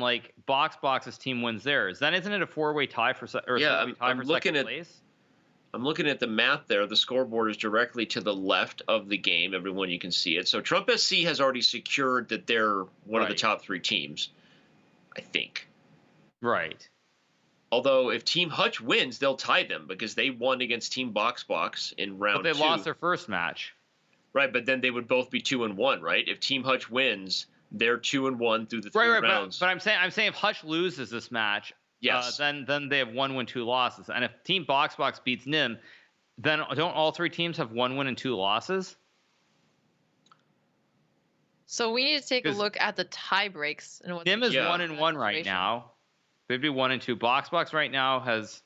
like Box's team wins theirs, then isn't it a 4-way tie for second place? I'm looking at the map there. The scoreboard is directly to the left of the game. Everyone, you can see it. So Trump SC has already secured that they're one of the top 3 teams, I think. Right. Although if Team Hutch wins, they'll tie them because they won against Team Box in round 2. But they lost their first match. Right, but then they would both be 2-1, right? If Team Hutch wins, they're 2-1 through the 3 rounds. But I'm saying if Hutch loses this match, yes, then they have 1 win, 2 losses. And if Team Box beats Nim, then don't all 3 teams have 1 win and 2 losses? So we need to take a look at the tie breaks. Nim is 1-1 right now. They'd be 1-2. Box right now has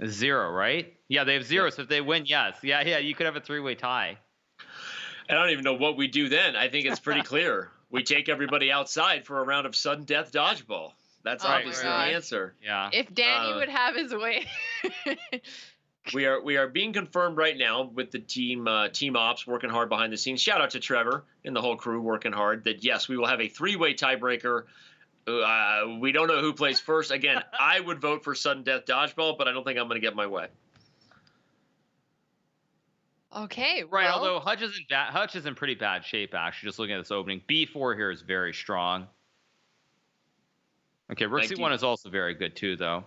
0, right? Yeah, they have 0. So if they win, yes. Yeah, you could have a 3-way tie. I don't even know what we do then. I think it's pretty clear. We take everybody outside for a round of sudden death dodgeball. That's obviously the answer. Yeah. If Danny would have his way. We are being confirmed right now with the team ops working hard behind the scenes. Shout out to Trevor and the whole crew working hard. That yes, we will have a 3-way tiebreaker. We don't know who plays first. Again, I would vote for sudden death dodgeball, but I don't think I'm going to get my way. Okay, Right, well, although Hutch is in pretty bad shape, actually, just looking at this opening. B4 here is very strong. Okay, Rook C1 is also very good, too, though.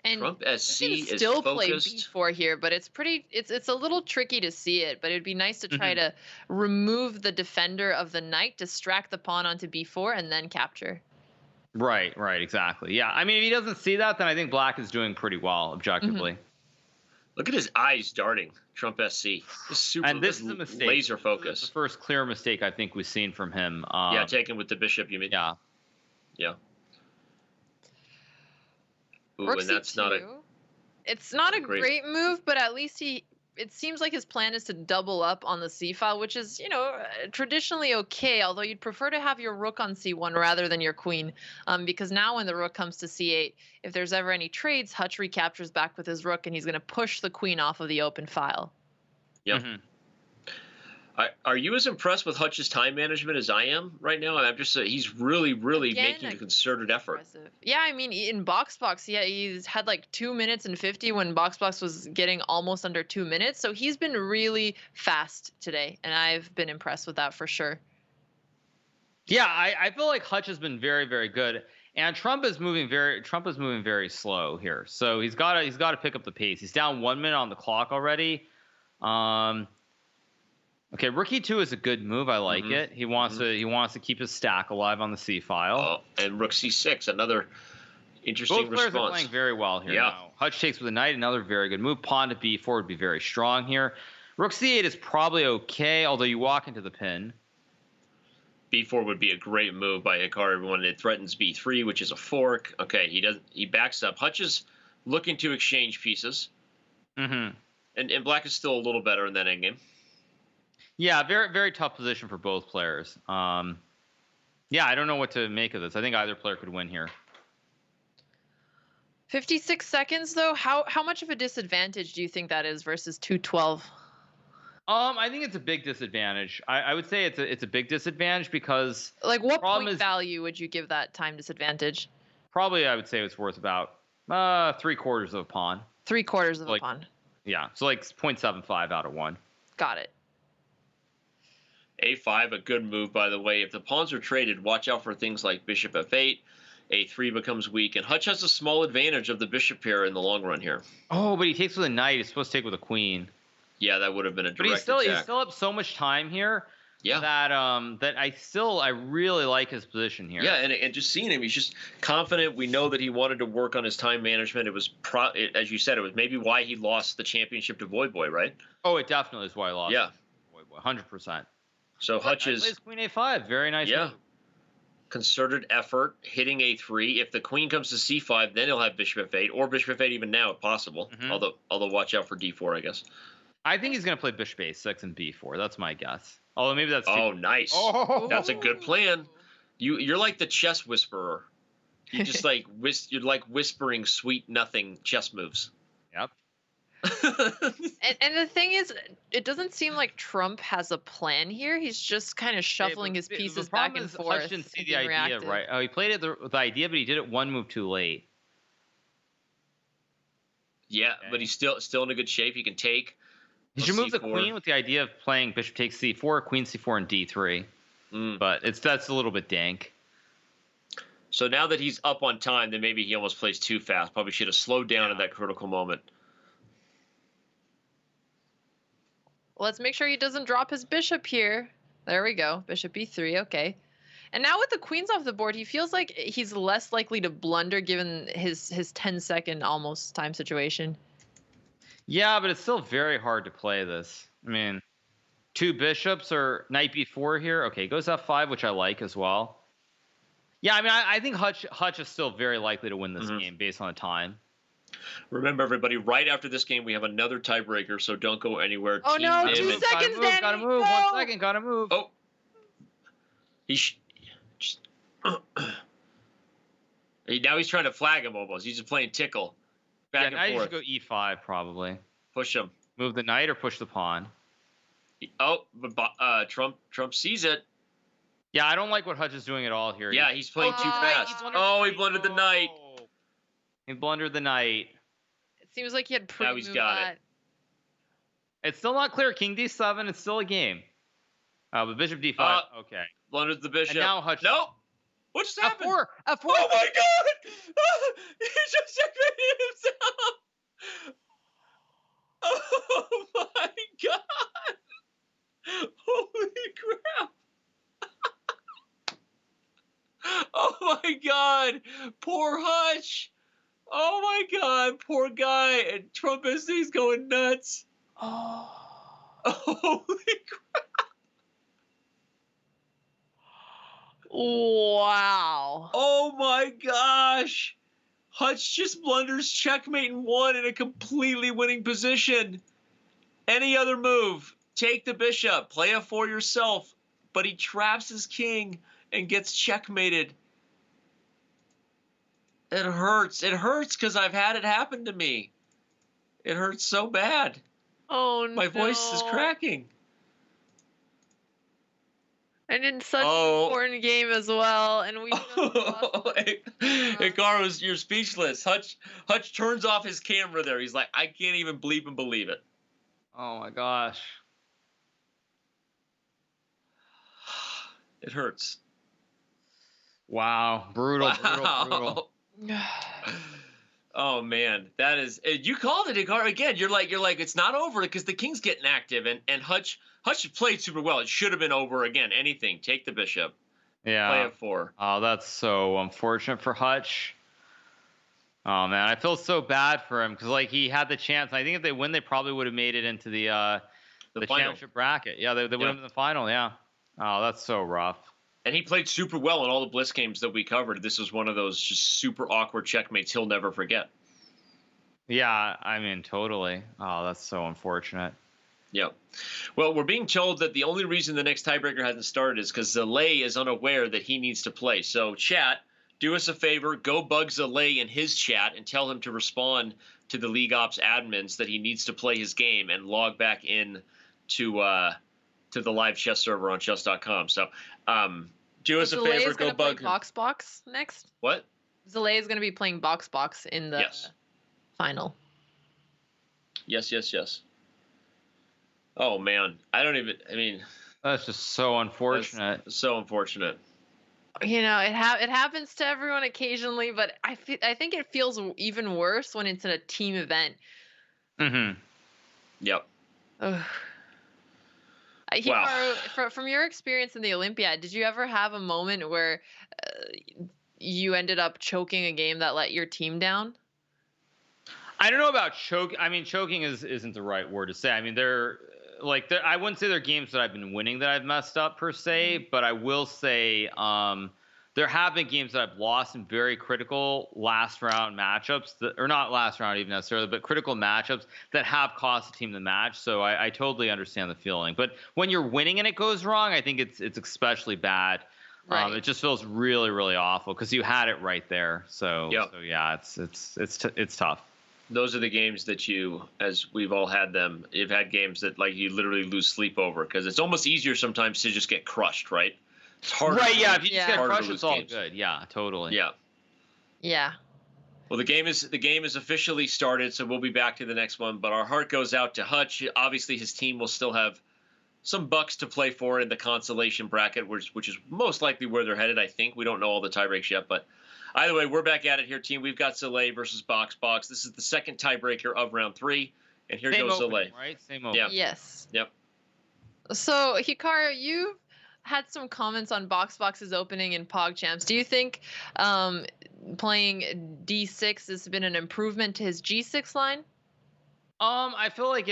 and Trump SC you is can still play focused. B4 here, but it's a little tricky to see it. But it'd be nice to try Mhm. to remove the defender of the knight, distract the pawn onto B4, and then capture. Right, exactly. Yeah, I mean, if he doesn't see that, then I think Black is doing pretty well, objectively. Look at his eyes darting. Trump SC. Just super. And this is a mistake. Laser This is focus. the first clear mistake I think we've seen from him. Yeah, taken with the bishop. You mean? Yeah. Yeah. Ooh, Rook and that's not a. C2. It's not a great- great move, but at least it seems like his plan is to double up on the C file, which is, traditionally okay, although you'd prefer to have your rook on C1 rather than your queen, because now when the rook comes to C8, if there's ever any trades, Hutch recaptures back with his rook, and he's going to push the queen off of the open file. Yeah. Mhm. Are you as impressed with Hutch's time management as I am right now? I'm just he's really Again, making a concerted effort. Impressive. Yeah, I mean, in Boxbox, yeah, he's had like 2 minutes and 50 when Boxbox was getting almost under 2 minutes. So he's been really fast today, and I've been impressed with that for sure. Yeah, I feel like Hutch has been very, very good, and Trump is moving very slow here. So he's got to pick up the pace. He's down 1 minute on the clock already. Okay, Rook E2 is a good move. I like it. He wants to keep his stack alive on the C file. Oh, and Rook C6, another interesting Both players response. are playing very well here now. Hutch takes with a knight, another very good move. Pawn to B4 would be very strong here. Rook C8 is probably okay, although you walk into the pin. B4 would be a great move by Hikaru when it threatens B3, which is a fork. Okay, he backs up. Hutch is looking to exchange pieces. Mm-hmm. And Black is still a little better in that endgame. Yeah, very, very tough position for both players. Yeah, I don't know what to make of this. I think either player could win here. 56 seconds, though. How much of a disadvantage do you think that is versus 212? I think it's a big disadvantage. I would say it's a big disadvantage because Like, what point value would you give that time disadvantage? Probably, I would say it's worth about 3/4 of a pawn. 3/4 of a pawn. Yeah, so like 0.75 out of 1. Got it. A5, a good move, by the way. If the pawns are traded, watch out for things like bishop F8. A3 becomes weak, and Hutch has a small advantage of the bishop pair in the long run here. Oh, but he takes with a knight. He's supposed to take with a queen. Yeah, that would have been a direct But attack. he's still up so much time here. Yeah. That I really like his position here. Yeah, and just seeing him, he's just confident. We know that he wanted to work on his time management. It was as you said, it was maybe why he lost the championship to Void Boy, right? Oh, it definitely is why he lost. Yeah. Void Boy, 100%. So Hutch is plays Queen A5. Very nice. Yeah. Move. Concerted effort, hitting A3. If the queen comes to C5, then he'll have bishop F8 or bishop F8 even now if possible. Mm-hmm. Although watch out for D4, I guess. I think he's going to play bishop A6 and B4. That's my guess. Although maybe that's Oh, nice. Oh. That's a good plan. You're like the chess whisperer. You just like you're like whispering sweet nothing chess moves. Yep. And the thing is, it doesn't seem like Trump has a plan here. He's just kind of shuffling his pieces back and forth. Hutch didn't see the idea, right? Oh, he played the idea, but he did it one move too late. Yeah, Okay. but he's still in a good shape. He can take. He should move the C4. queen with the idea of playing bishop takes C4, queen C4, and D3. But that's a little bit dank. So now that he's up on time, then maybe he almost plays too fast. Probably should have slowed down at that critical moment. Let's make sure he doesn't drop his bishop here. There we go. Bishop E3. Okay. And now with the queens off the board, he feels like he's less likely to blunder given his 10-second almost time situation. Yeah, but it's still very hard to play this. I mean, 2 bishops or knight B4 here. Okay, goes F5, which I like as well. Yeah, I mean, I think Hutch is still very likely to win this game based on the time. Remember, everybody, right after this game, we have another tiebreaker, so don't go anywhere. Oh, Team no, Nim 2 and- seconds, Danny. Gotta move. No. 1 second. Gotta move. Oh. Now he's trying to flag him almost. He's just playing tickle. Yeah, Back now and you should forth. go e5 probably. Push him. Move the knight or push the pawn. Oh, but Trump sees it. Yeah, I don't like what Hutch is doing at all here. Yeah, he's playing too knight! fast. He blundered Oh, the he blundered the knight. Oh. He blundered the knight. It seems like he had Now he's pre-moved got that. it. It's still not clear. King d7. It's still a game. But bishop d5. Okay. Blundered the bishop. And now Hutch. Nope. What just happened? F4. F4. Oh my god! He just checkmated himself. Oh my god! Holy crap! Oh my god! Poor Hutch! Oh my god! Poor guy! And Trump SD's going nuts. Oh. Holy crap! Wow. Oh my gosh! Hutch just blunders checkmate and won in a completely winning position. Any other move, take the bishop, play f4 yourself, but he traps his king and gets checkmated. It hurts. It hurts because I've had it happen to me. It hurts so bad. Oh no. My voice is cracking. And in such an important game as well, and we. Hikaru, you're speechless. Hutch turns off his camera there. He's like, I can't even bleep and believe it. Oh my gosh. It hurts. Wow. Brutal, brutal. Oh man, that is. You called it, Hikaru. Again, you're like it's not over because the king's getting active, and Hutch played super well. It should have been over again. Anything, take the bishop. Yeah. Play f4. Oh, that's so unfortunate for Hutch. Oh man, I feel so bad for him because like he had the chance. I think if they win, they probably would have made it into the championship bracket. Yeah, they would have been in the final. Yeah. Oh, that's so rough. And he played super well in all the Bliss games that we covered. This was one of those just super awkward checkmates he'll never forget. Yeah, I mean, totally. Oh, that's so unfortunate. Yeah. Well, we're being told that the only reason the next tiebreaker hasn't started is because Zalay is unaware that he needs to play. So, chat, do us a favor. Go bug Zalay in his chat and tell him to respond to the League Ops admins that he needs to play his game and log back in to the live chess server on chess.com. So, do us a favor. Go bug him. Box next. What? Zalay is going to be playing Box in the final. Yes. Oh man, I mean, that's just so unfortunate. So unfortunate. You know, it happens to everyone occasionally, but I think it feels even worse when it's in a team event. Mm-hmm. Yep. Hikaru, from your experience in the Olympiad, did you ever have a moment where you ended up choking a game that let your team down? I don't know about choke. I mean, choking isn't the right word to say. I mean, I wouldn't say they're games that I've been winning that I've messed up per se, but I will say there have been games that I've lost in very critical last round matchups, or not last round even necessarily, but critical matchups that have cost the team the match. So I totally understand the feeling. But when you're winning and it goes wrong, I think it's especially bad. Right. It just feels really, really awful because you had it right there. So yeah, it's tough. Those are the games that as we've all had them, you've had games that like you literally lose sleep over because it's almost easier sometimes to just get crushed, right? It's harder. Right, yeah. If you just get crushed, it's all good. Yeah, totally. Yeah. Yeah. Well, the game is officially started, so we'll be back to the next one. But our heart goes out to Hutch. Obviously, his team will still have some bucks to play for in the consolation bracket, which is most likely where they're headed. I think we don't know all the tiebreaks yet, but either way, we're back at it here, team. We've got Zalay versus Box. This is the second tiebreaker of round 3, and here goes Zalay. Right? Same opening. Yeah. Yes. Yep. So Hikaru, you had some comments on Box's opening in PogChamps. Do you think playing D6 has been an improvement to his G6 line? I feel like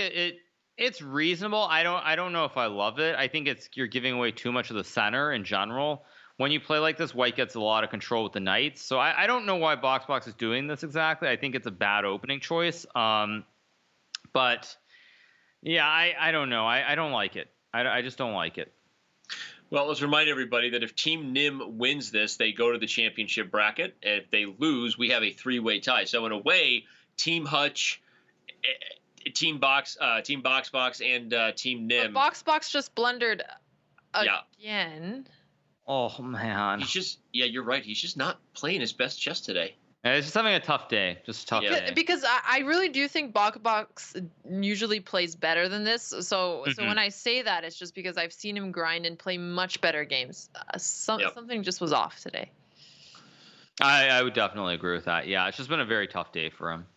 it's reasonable. I don't know if I love it. I think you're giving away too much of the center in general. When you play like this, white gets a lot of control with the knights. So I don't know why Box is doing this exactly. I think it's a bad opening choice. But yeah, I don't know. I don't like it. I just don't like it. Well, let's remind everybody that if Team Nim wins this, they go to the championship bracket. And if they lose, we have a 3-way tie. So in a way, Team Hutch, Team Box, and Team Nim. Box just blundered Yeah. again. Oh man. He's just you're right. He's just not playing his best chess today. Yeah, he's just having a tough day. Just a tough day. Because I really do think Box usually plays better than this. So when I say that, it's just because I've seen him grind and play much better games. Something just was off today. I would definitely agree with that. Yeah, it's just been a very tough day for him.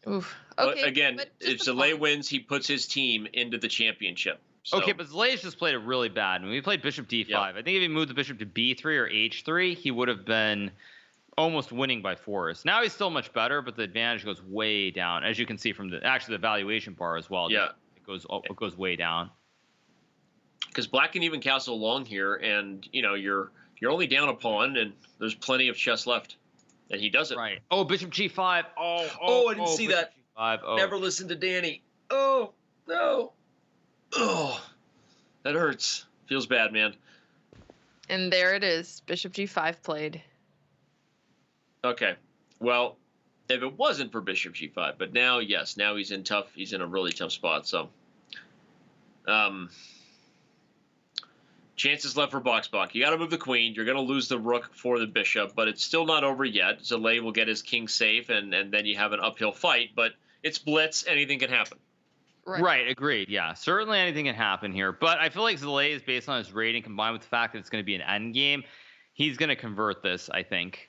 Oof. Okay. But again, if Zalay wins, he puts his team into the championship. So. Okay, but Zalay's just played it really bad. When we played Bishop D5, I think if he moved the Bishop to B3 or H3, he would have been almost winning by force. Now he's still much better, but the advantage goes way down, as you can see from the valuation bar as well. Yeah, it goes way down. Because Black can even castle long here, and you're only down a pawn, and there's plenty of chess left, and he does it. Right. Oh, Bishop G5. I didn't see Bishop that. G5. Oh. Never listen to Danny. Oh no. Oh, that hurts. Feels bad, man. And there it is. Bishop G5 played. Okay. Well, if it wasn't for Bishop G5, but now, yes, now he's in a really tough spot. So, chances left for Box. You got to move the queen. You're going to lose the rook for the bishop, but it's still not over yet. Zalay will get his king safe, and then you have an uphill fight, but it's blitz. Anything can happen. Right, agreed. Yeah, certainly anything can happen here. But I feel like Zalay is based on his rating combined with the fact that it's going to be an end game. He's going to convert this, I think.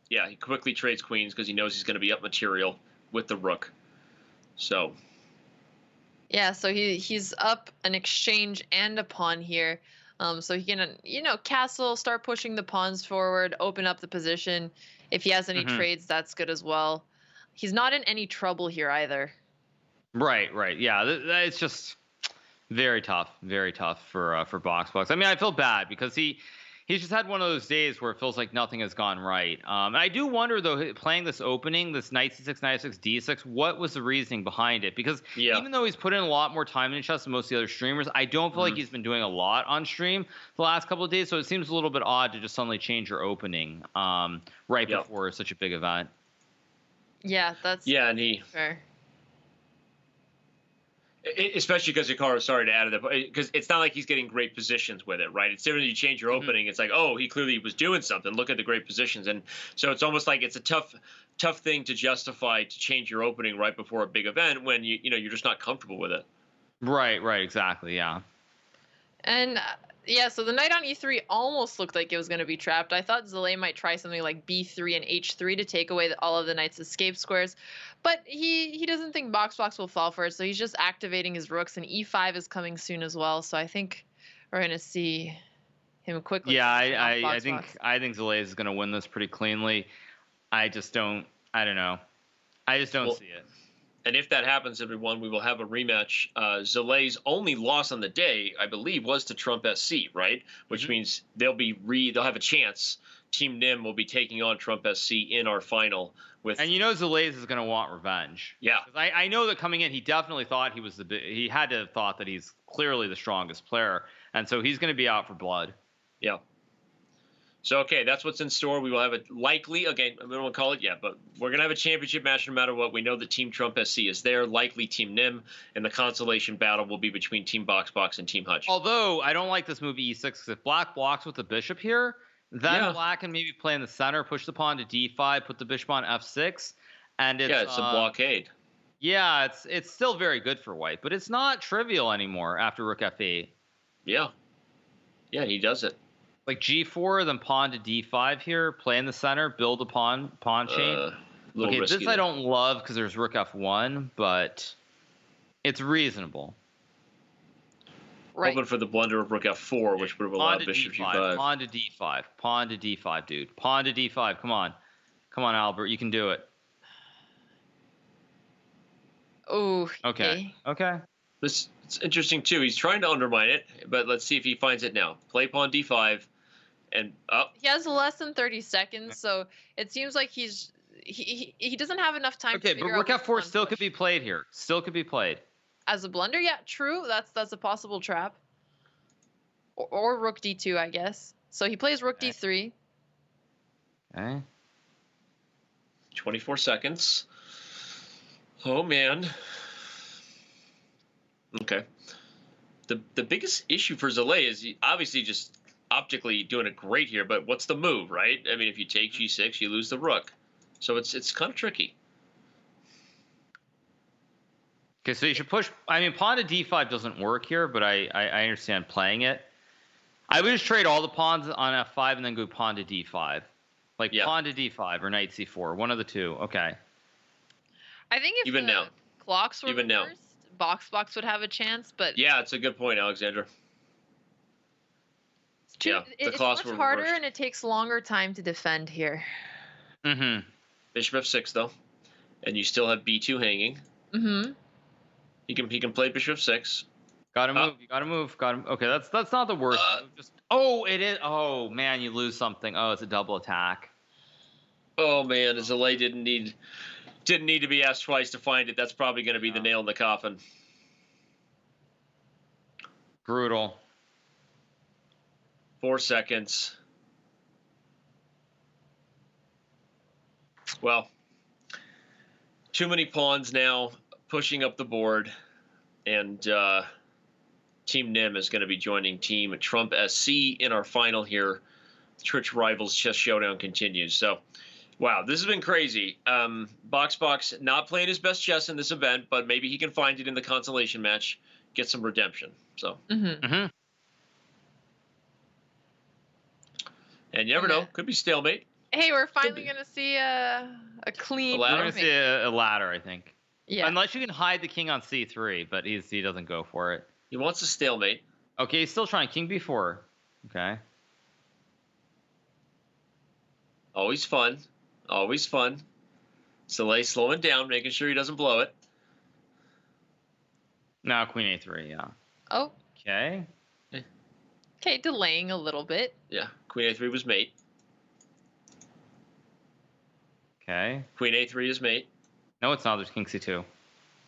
Yeah, he quickly trades queens because he knows he's going to be up material with the rook. So. Yeah, so he's up an exchange and a pawn here. So he can, castle, start pushing the pawns forward, open up the position. If he has any trades, that's good as well. He's not in any trouble here either. Right. Yeah, it's just very tough for Box. I mean, I feel bad because he's just had one of those days where it feels like nothing has gone right. And I do wonder, though, playing this opening, this knight c6, knight f6, d6, what was the reasoning behind it? Because even though he's put in a lot more time in chess than most of the other streamers, I don't feel like he's been doing a lot on stream the last couple of days. So it seems a little bit odd to just suddenly change your opening before such a big event. Yeah, that's and he fair. Especially because Hikaru, sorry to add to that, because it's not like he's getting great positions with it, right? It's different when you change your opening. It's like, oh, he clearly was doing something. Look at the great positions. And so it's almost like it's a tough thing to justify to change your opening right before a big event when you're just not comfortable with it. Right, exactly, yeah. And so the knight on e3 almost looked like it was going to be trapped. I thought Zalay might try something like b3 and h3 to take away all of the knight's escape squares, but he doesn't think Box will fall for it, so he's just activating his rooks, and e5 is coming soon as well. So I think we're going to see him quickly. Yeah, I think Zalay is going to win this pretty cleanly. I just don't. I don't know. I just don't see it. And if that happens, everyone, we will have a rematch. Zalay's only loss on the day, I believe, was to Trump SC, right? Which means they'll have a chance. Team Nim will be taking on Trump SC in our final. And Zalays is going to want revenge. Yeah. I know that coming in, he definitely thought he had to have thought that he's clearly the strongest player. And so he's going to be out for blood. Yeah. So, okay, that's what's in store. We will have a likely, again, we don't want to call it yet, but we're going to have a championship match no matter what. We know that Team Trump SC is there, likely Team Nim, and the consolation battle will be between Team Box and Team Hutch. Although, I don't like this move e6, because if Black blocks with the bishop here, then Black can maybe play in the center, push the pawn to d5, put the bishop on f6, and it's a blockade. Yeah, it's still very good for White, but it's not trivial anymore after rook f8. Yeah. Yeah, he does it. Like g4, then pawn to d5 here, play in the center, build a pawn chain. Okay, this I don't love because there's rook f1, but it's reasonable. Right. Hoping for the blunder of rook f4, which would have allowed bishop g5. Pawn to d5. Pawn to d5, dude. Pawn to d5. Come on, Albert. You can do it. Oh. Okay. It's interesting, too. He's trying to undermine it, but let's see if he finds it now. Play pawn d5, and up. He has less than 30 seconds, so it seems like he doesn't have enough time to figure out. Okay, but rook f4 still could be played here. Still could be played. As a blunder? Yeah, true. That's a possible trap. Or rook d2, I guess. So he plays rook d3. Okay. 24 seconds. Oh man. Okay. The biggest issue for Zalay is obviously just optically doing it great here, but what's the move, right? I mean, if you take G6, you lose the rook, so it's kind of tricky. Okay, so you should push. I mean, pawn to d5 doesn't work here, but I understand playing it. I would just trade all the pawns on f5 and then go pawn to d5, like pawn to d5 or knight c4, one of the two. Okay. I think if even the now, clocks were even reversed, Box would have a chance, but yeah, it's a good point, Alexandra. it's much harder and it takes longer time to defend here. Bishop f6 though, and you still have b2 hanging. He can play bishop f6. Gotta move. You gotta move. Okay, that's not the worst. It is. Oh man, you lose something. Oh, it's a double attack. Oh man, Zalay didn't need to be asked twice to find it. That's probably going to be the nail in the coffin. Brutal. 4 seconds. Well, too many pawns now pushing up the board, and Team Nim is going to be joining Team Trump SC in our final here. Twitch Rivals Chess Showdown continues. So, wow, this has been crazy. Box not playing his best chess in this event, but maybe he can find it in the consolation match, get some redemption. So, and you never know, could be stalemate. Hey, we're finally gonna see a clean. We're gonna see a ladder, I think. Yeah. Unless you can hide the king on c3, but he doesn't go for it. He wants a stalemate. Okay, he's still trying king b4. Okay. Always fun. Always fun. Zalay slowing down, making sure he doesn't blow it. Now queen a3, yeah. Oh. Okay. Okay, delaying a little bit. Yeah, queen a3 was mate. Okay. Queen a3 is mate. No, it's not. There's king c2.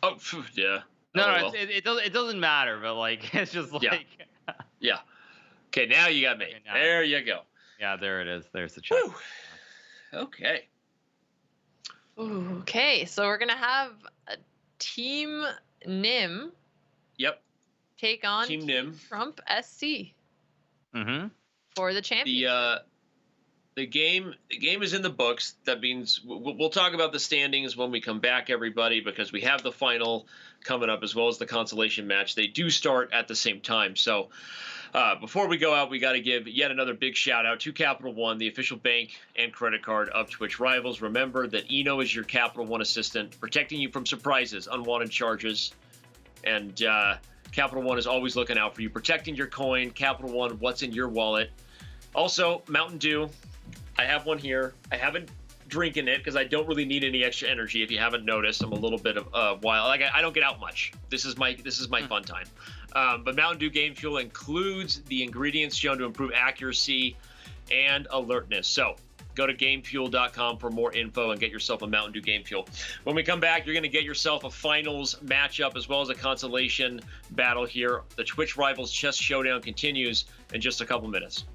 Oh, yeah. No, it doesn't matter, but like it's just like yeah. Okay, now you got mate. Okay, there you go. Yeah, there it is. There's the check. Whew. Okay. Ooh, okay, so we're gonna have a Team Nim. Yep. Take on Team Nim. Trump SC. For the championship. The game is in the books. That means we'll talk about the standings when we come back, everybody, because we have the final coming up as well as the consolation match. They do start at the same time. So before we go out, we got to give yet another big shout out to Capital One, the official bank and credit card of Twitch Rivals. Remember that Eno is your Capital One assistant, protecting you from surprises, unwanted charges, and Capital One is always looking out for you, protecting your coin. Capital One, what's in your wallet? Also, Mountain Dew. I have one here. I haven't drinking it because I don't really need any extra energy. If you haven't noticed, I'm a little bit of wild. Like I don't get out much. This is my fun time. But Mountain Dew Game Fuel includes the ingredients shown to improve accuracy and alertness. So go to GameFuel.com for more info and get yourself a Mountain Dew Game Fuel. When we come back, you're going to get yourself a finals matchup as well as a consolation battle here. The Twitch Rivals Chess Showdown continues in just a couple minutes.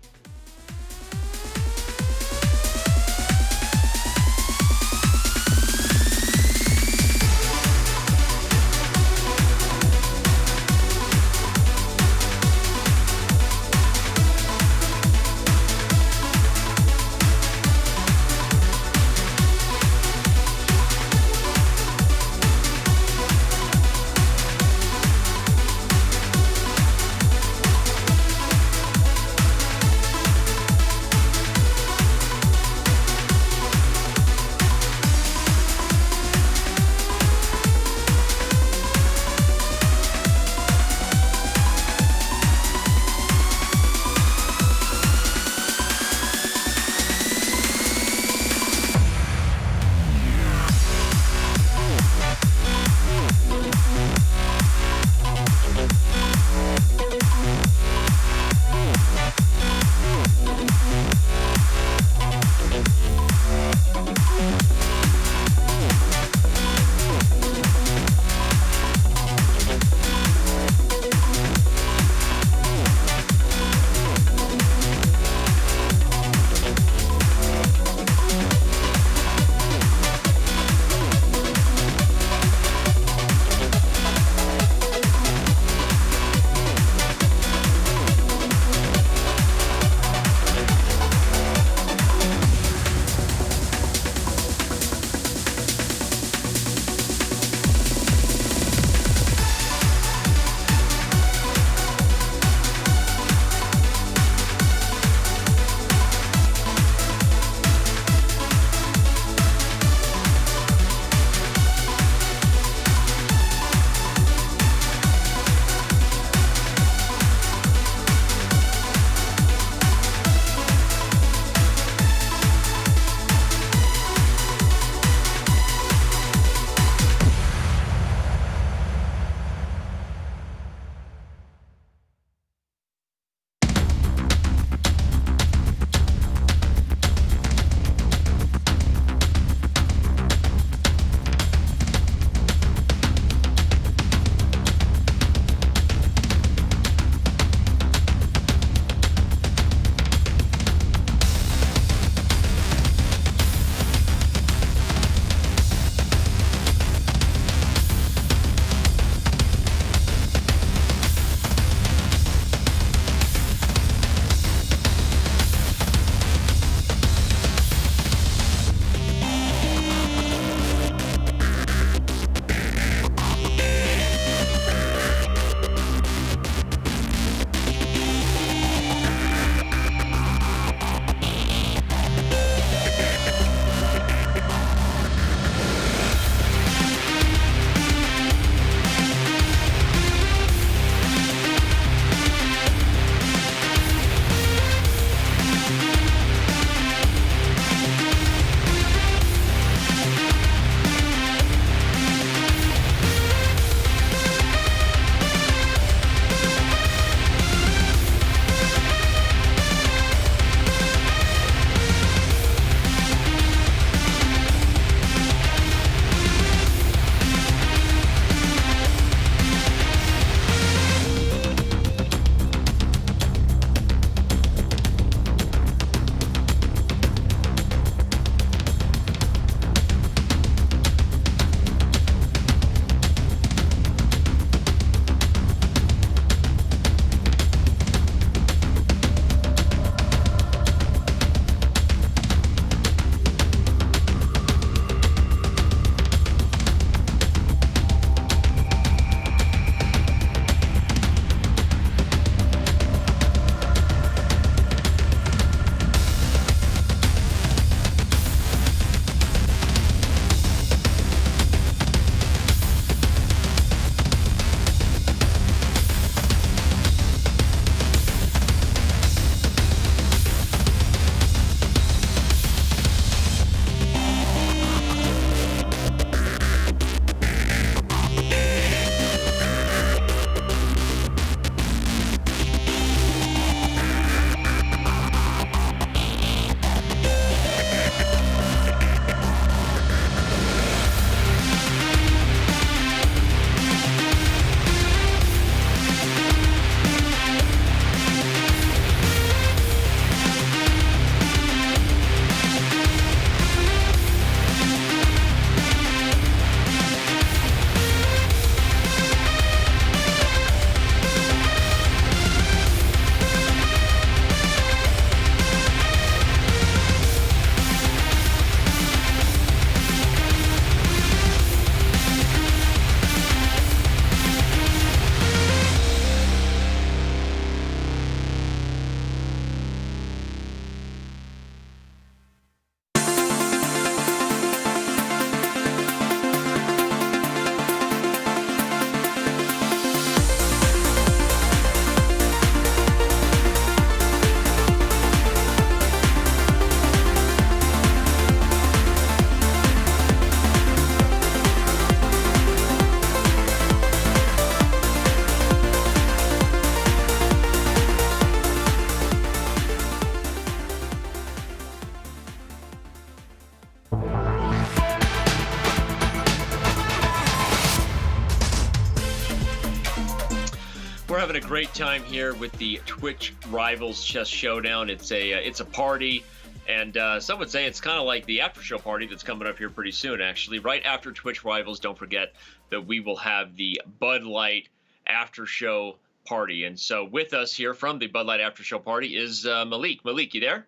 We're having a great time here with the Twitch Rivals Chess Showdown. It's a party, and some would say it's kind of like the after show party that's coming up here pretty soon, actually. Right after Twitch Rivals, don't forget that we will have the Bud Light after show party. And so with us here from the Bud Light after show party is Malik. Malik, you there?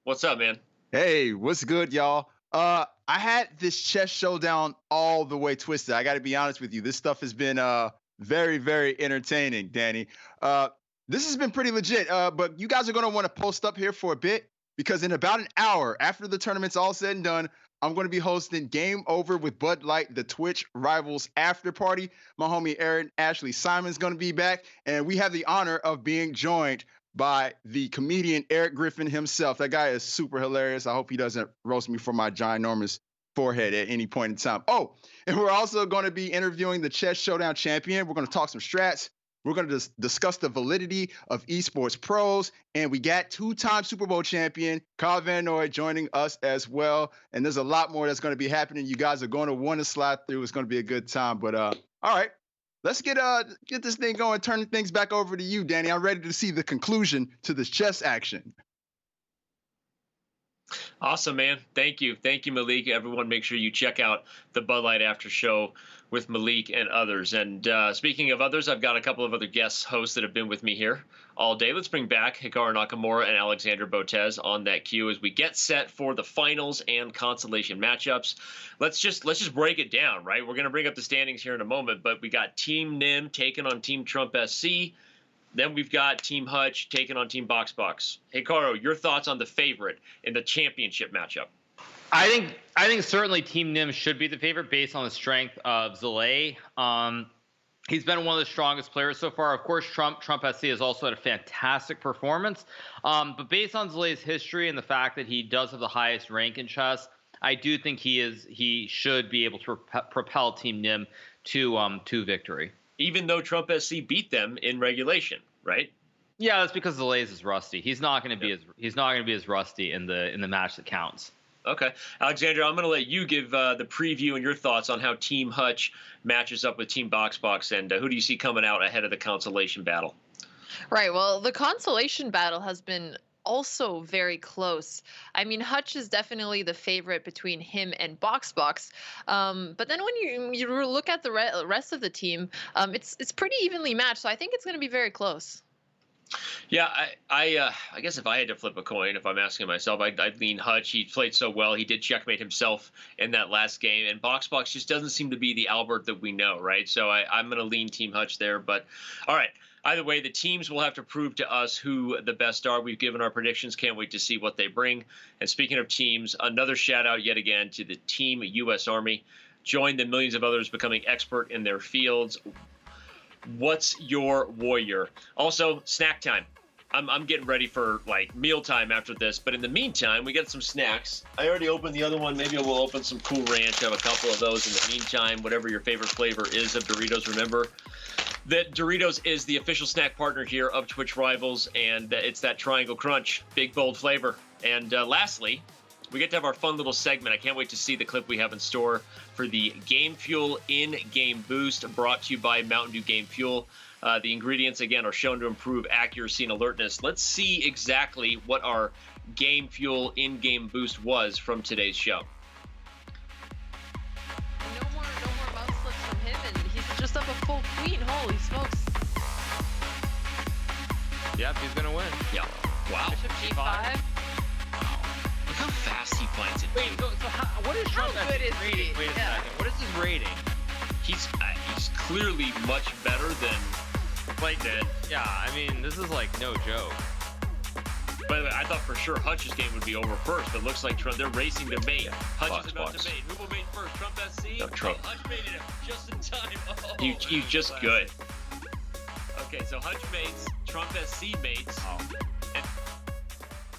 What's up, man? Hey, what's good, y'all? I had this chess showdown all the way twisted. I got to be honest with you. This stuff has been very, very entertaining, Danny. This has been pretty legit, but you guys are going to want to post up here for a bit because in about an hour after the tournament's all said and done, I'm going to be hosting Game Over with Bud Light, the Twitch Rivals After Party. My homie Aaron Ashley Simon's going to be back, and we have the honor of being joined by the comedian Eric Griffin himself. That guy is super hilarious. I hope he doesn't roast me for my ginormous forehead at any point in time. Oh, and we're also going to be interviewing the Chess Showdown champion. We're going to talk some strats. We're going to discuss the validity of esports pros. And we got two-time Super Bowl champion Kyle Van Noy joining us as well. And there's a lot more that's going to be happening. You guys are going to want to slide through. It's going to be a good time. But all right. Let's get this thing going, turning things back over to you, Danny. I'm ready to see the conclusion to this chess action. Awesome, man. Thank you. Thank you, Malik. Everyone, make sure you check out the Bud Light After Show with Malik and others. And speaking of others, I've got a couple of other guest hosts that have been with me here all day. Let's bring back Hikaru Nakamura and Alexander Botez on that queue as we get set for the finals and consolation matchups. Let's just break it down, right? We're going to bring up the standings here in a moment, but we got Team Nim taking on Team Trump SC. Then we've got Team Hutch taking on Team Box. Hikaru, your thoughts on the favorite in the championship matchup? I think certainly Team Nim should be the favorite based on the strength of Zalay. He's been one of the strongest players so far. Of course, Trump SC has also had a fantastic performance. But based on Zalay's history and the fact that he does have the highest rank in chess, I do think he should be able to propel Team Nim to victory. Even though Trump SC beat them in regulation, right? Yeah, that's because Zalay's is rusty. He's not going to be as rusty in the match that counts. Okay. Alexander, I'm going to let you give the preview and your thoughts on how Team Hutch matches up with Team Box, and who do you see coming out ahead of the consolation battle? Right. Well, the consolation battle has been also very close. I mean, Hutch is definitely the favorite between him and Box. But then when you look at the rest of the team, it's pretty evenly matched. So I think it's going to be very close. Yeah, I guess if I had to flip a coin, if I'm asking myself, I'd lean Hutch. He played so well. He did checkmate himself in that last game. And Box just doesn't seem to be the Albert that we know, right? So I'm going to lean Team Hutch there. But all right. Either way, the teams will have to prove to us who the best are. We've given our predictions. Can't wait to see what they bring. And speaking of teams, another shout out yet again to the Team U.S. Army. Join the millions of others becoming expert in their fields. What's your warrior? Also, snack time. I'm getting ready for like mealtime after this, but in the meantime, we got some snacks. I already opened the other one. Maybe we'll open some Cool Ranch. I have a couple of those in the meantime. Whatever your favorite flavor is of Doritos, remember that Doritos is the official snack partner here of Twitch Rivals, and it's that Triangle Crunch, big bold flavor. And lastly, we get to have our fun little segment. I can't wait to see the clip we have in store for the Game Fuel in-game boost brought to you by Mountain Dew Game Fuel. The ingredients, again, are shown to improve accuracy and alertness. Let's see exactly what our Game Fuel in-game boost was from today's show. No more mouse slips from him, and he's just up a full queen. Holy smokes. Yep, he's going to win. Yeah. Wow. Bishop G5. Wow. Look how fast he finds it. Wait, so what is Trump How good is rating? he? Wait a second. What is his rating? He's clearly much better than that. Yeah, I mean, this is like no joke. By the way, I thought for sure Hutch's game would be over first, but it looks like Trump, they're racing to mate. Hutch is about to mate. Who will mate first? Trump SC? No, Trump. Oh, Hutch mated it just in time. Oh, He's just good. Okay, so Hutch mates, Trump SC mates. Oh.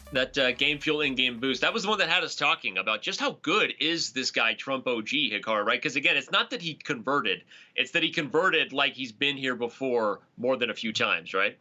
And that Game Fuel in-game boost, that was the one that had us talking about just how good is this guy Trump OG, Hikaru, right? Because again, it's not that he converted, it's that he converted like he's been here before more than a few times, right?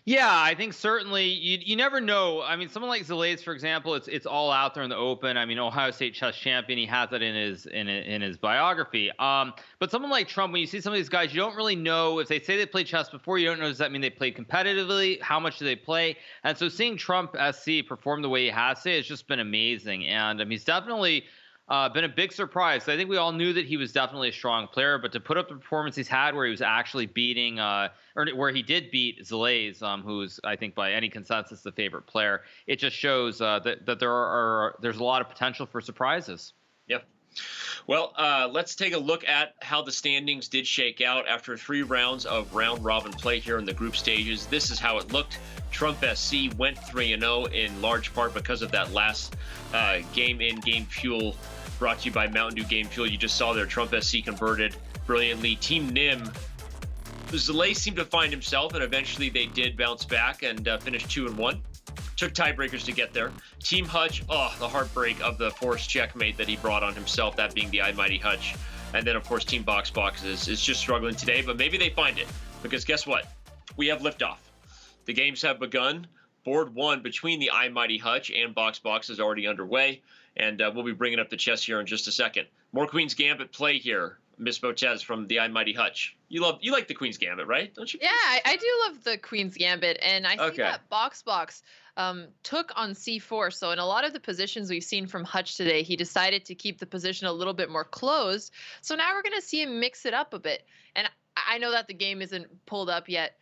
Yeah, I think certainly you never know. I mean, someone like Zalays, for example, it's all out there in the open. I mean, Ohio State chess champion, he has it in his biography. But someone like Trump, when you see some of these guys, you don't really know if they say they played chess before. You don't know, does that mean they played competitively? How much do they play? And so seeing Trump SC perform the way he has today has just been amazing. And he's definitely been a big surprise. I think we all knew that he was definitely a strong player, but to put up the performance he's had, where he was actually beating, or where he did beat Zalays, who's I think by any consensus the favorite player, it just shows that there's a lot of potential for surprises. Yep. Well, let's take a look at how the standings did shake out after 3 rounds of round-robin play here in the group stages. This is how it looked. Trump SC went 3-0 in large part because of that last game in Game Fuel, brought to you by Mountain Dew Game Fuel. You just saw there, Trump SC converted brilliantly. Team Nim, Zalay seemed to find himself, and eventually they did bounce back and finish 2-1. Took tiebreakers to get there. Team Hutch, the heartbreak of the forced checkmate that he brought on himself, that being the Almighty Hutch. And then, of course, Team Box is just struggling today, but maybe they find it. Because guess what? We have liftoff. The games have begun. Board 1 between the Almighty Hutch and Box is already underway. And we'll be bringing up the chess here in just a second. More Queen's Gambit play here. Miss Botez from the Almighty Hutch. You like the Queen's Gambit, right? Don't you? Yeah, I do love the Queen's Gambit, and I see that Box took on c4. So in a lot of the positions we've seen from Hutch today, he decided to keep the position a little bit more closed. So now we're going to see him mix it up a bit. And I know that the game isn't pulled up yet.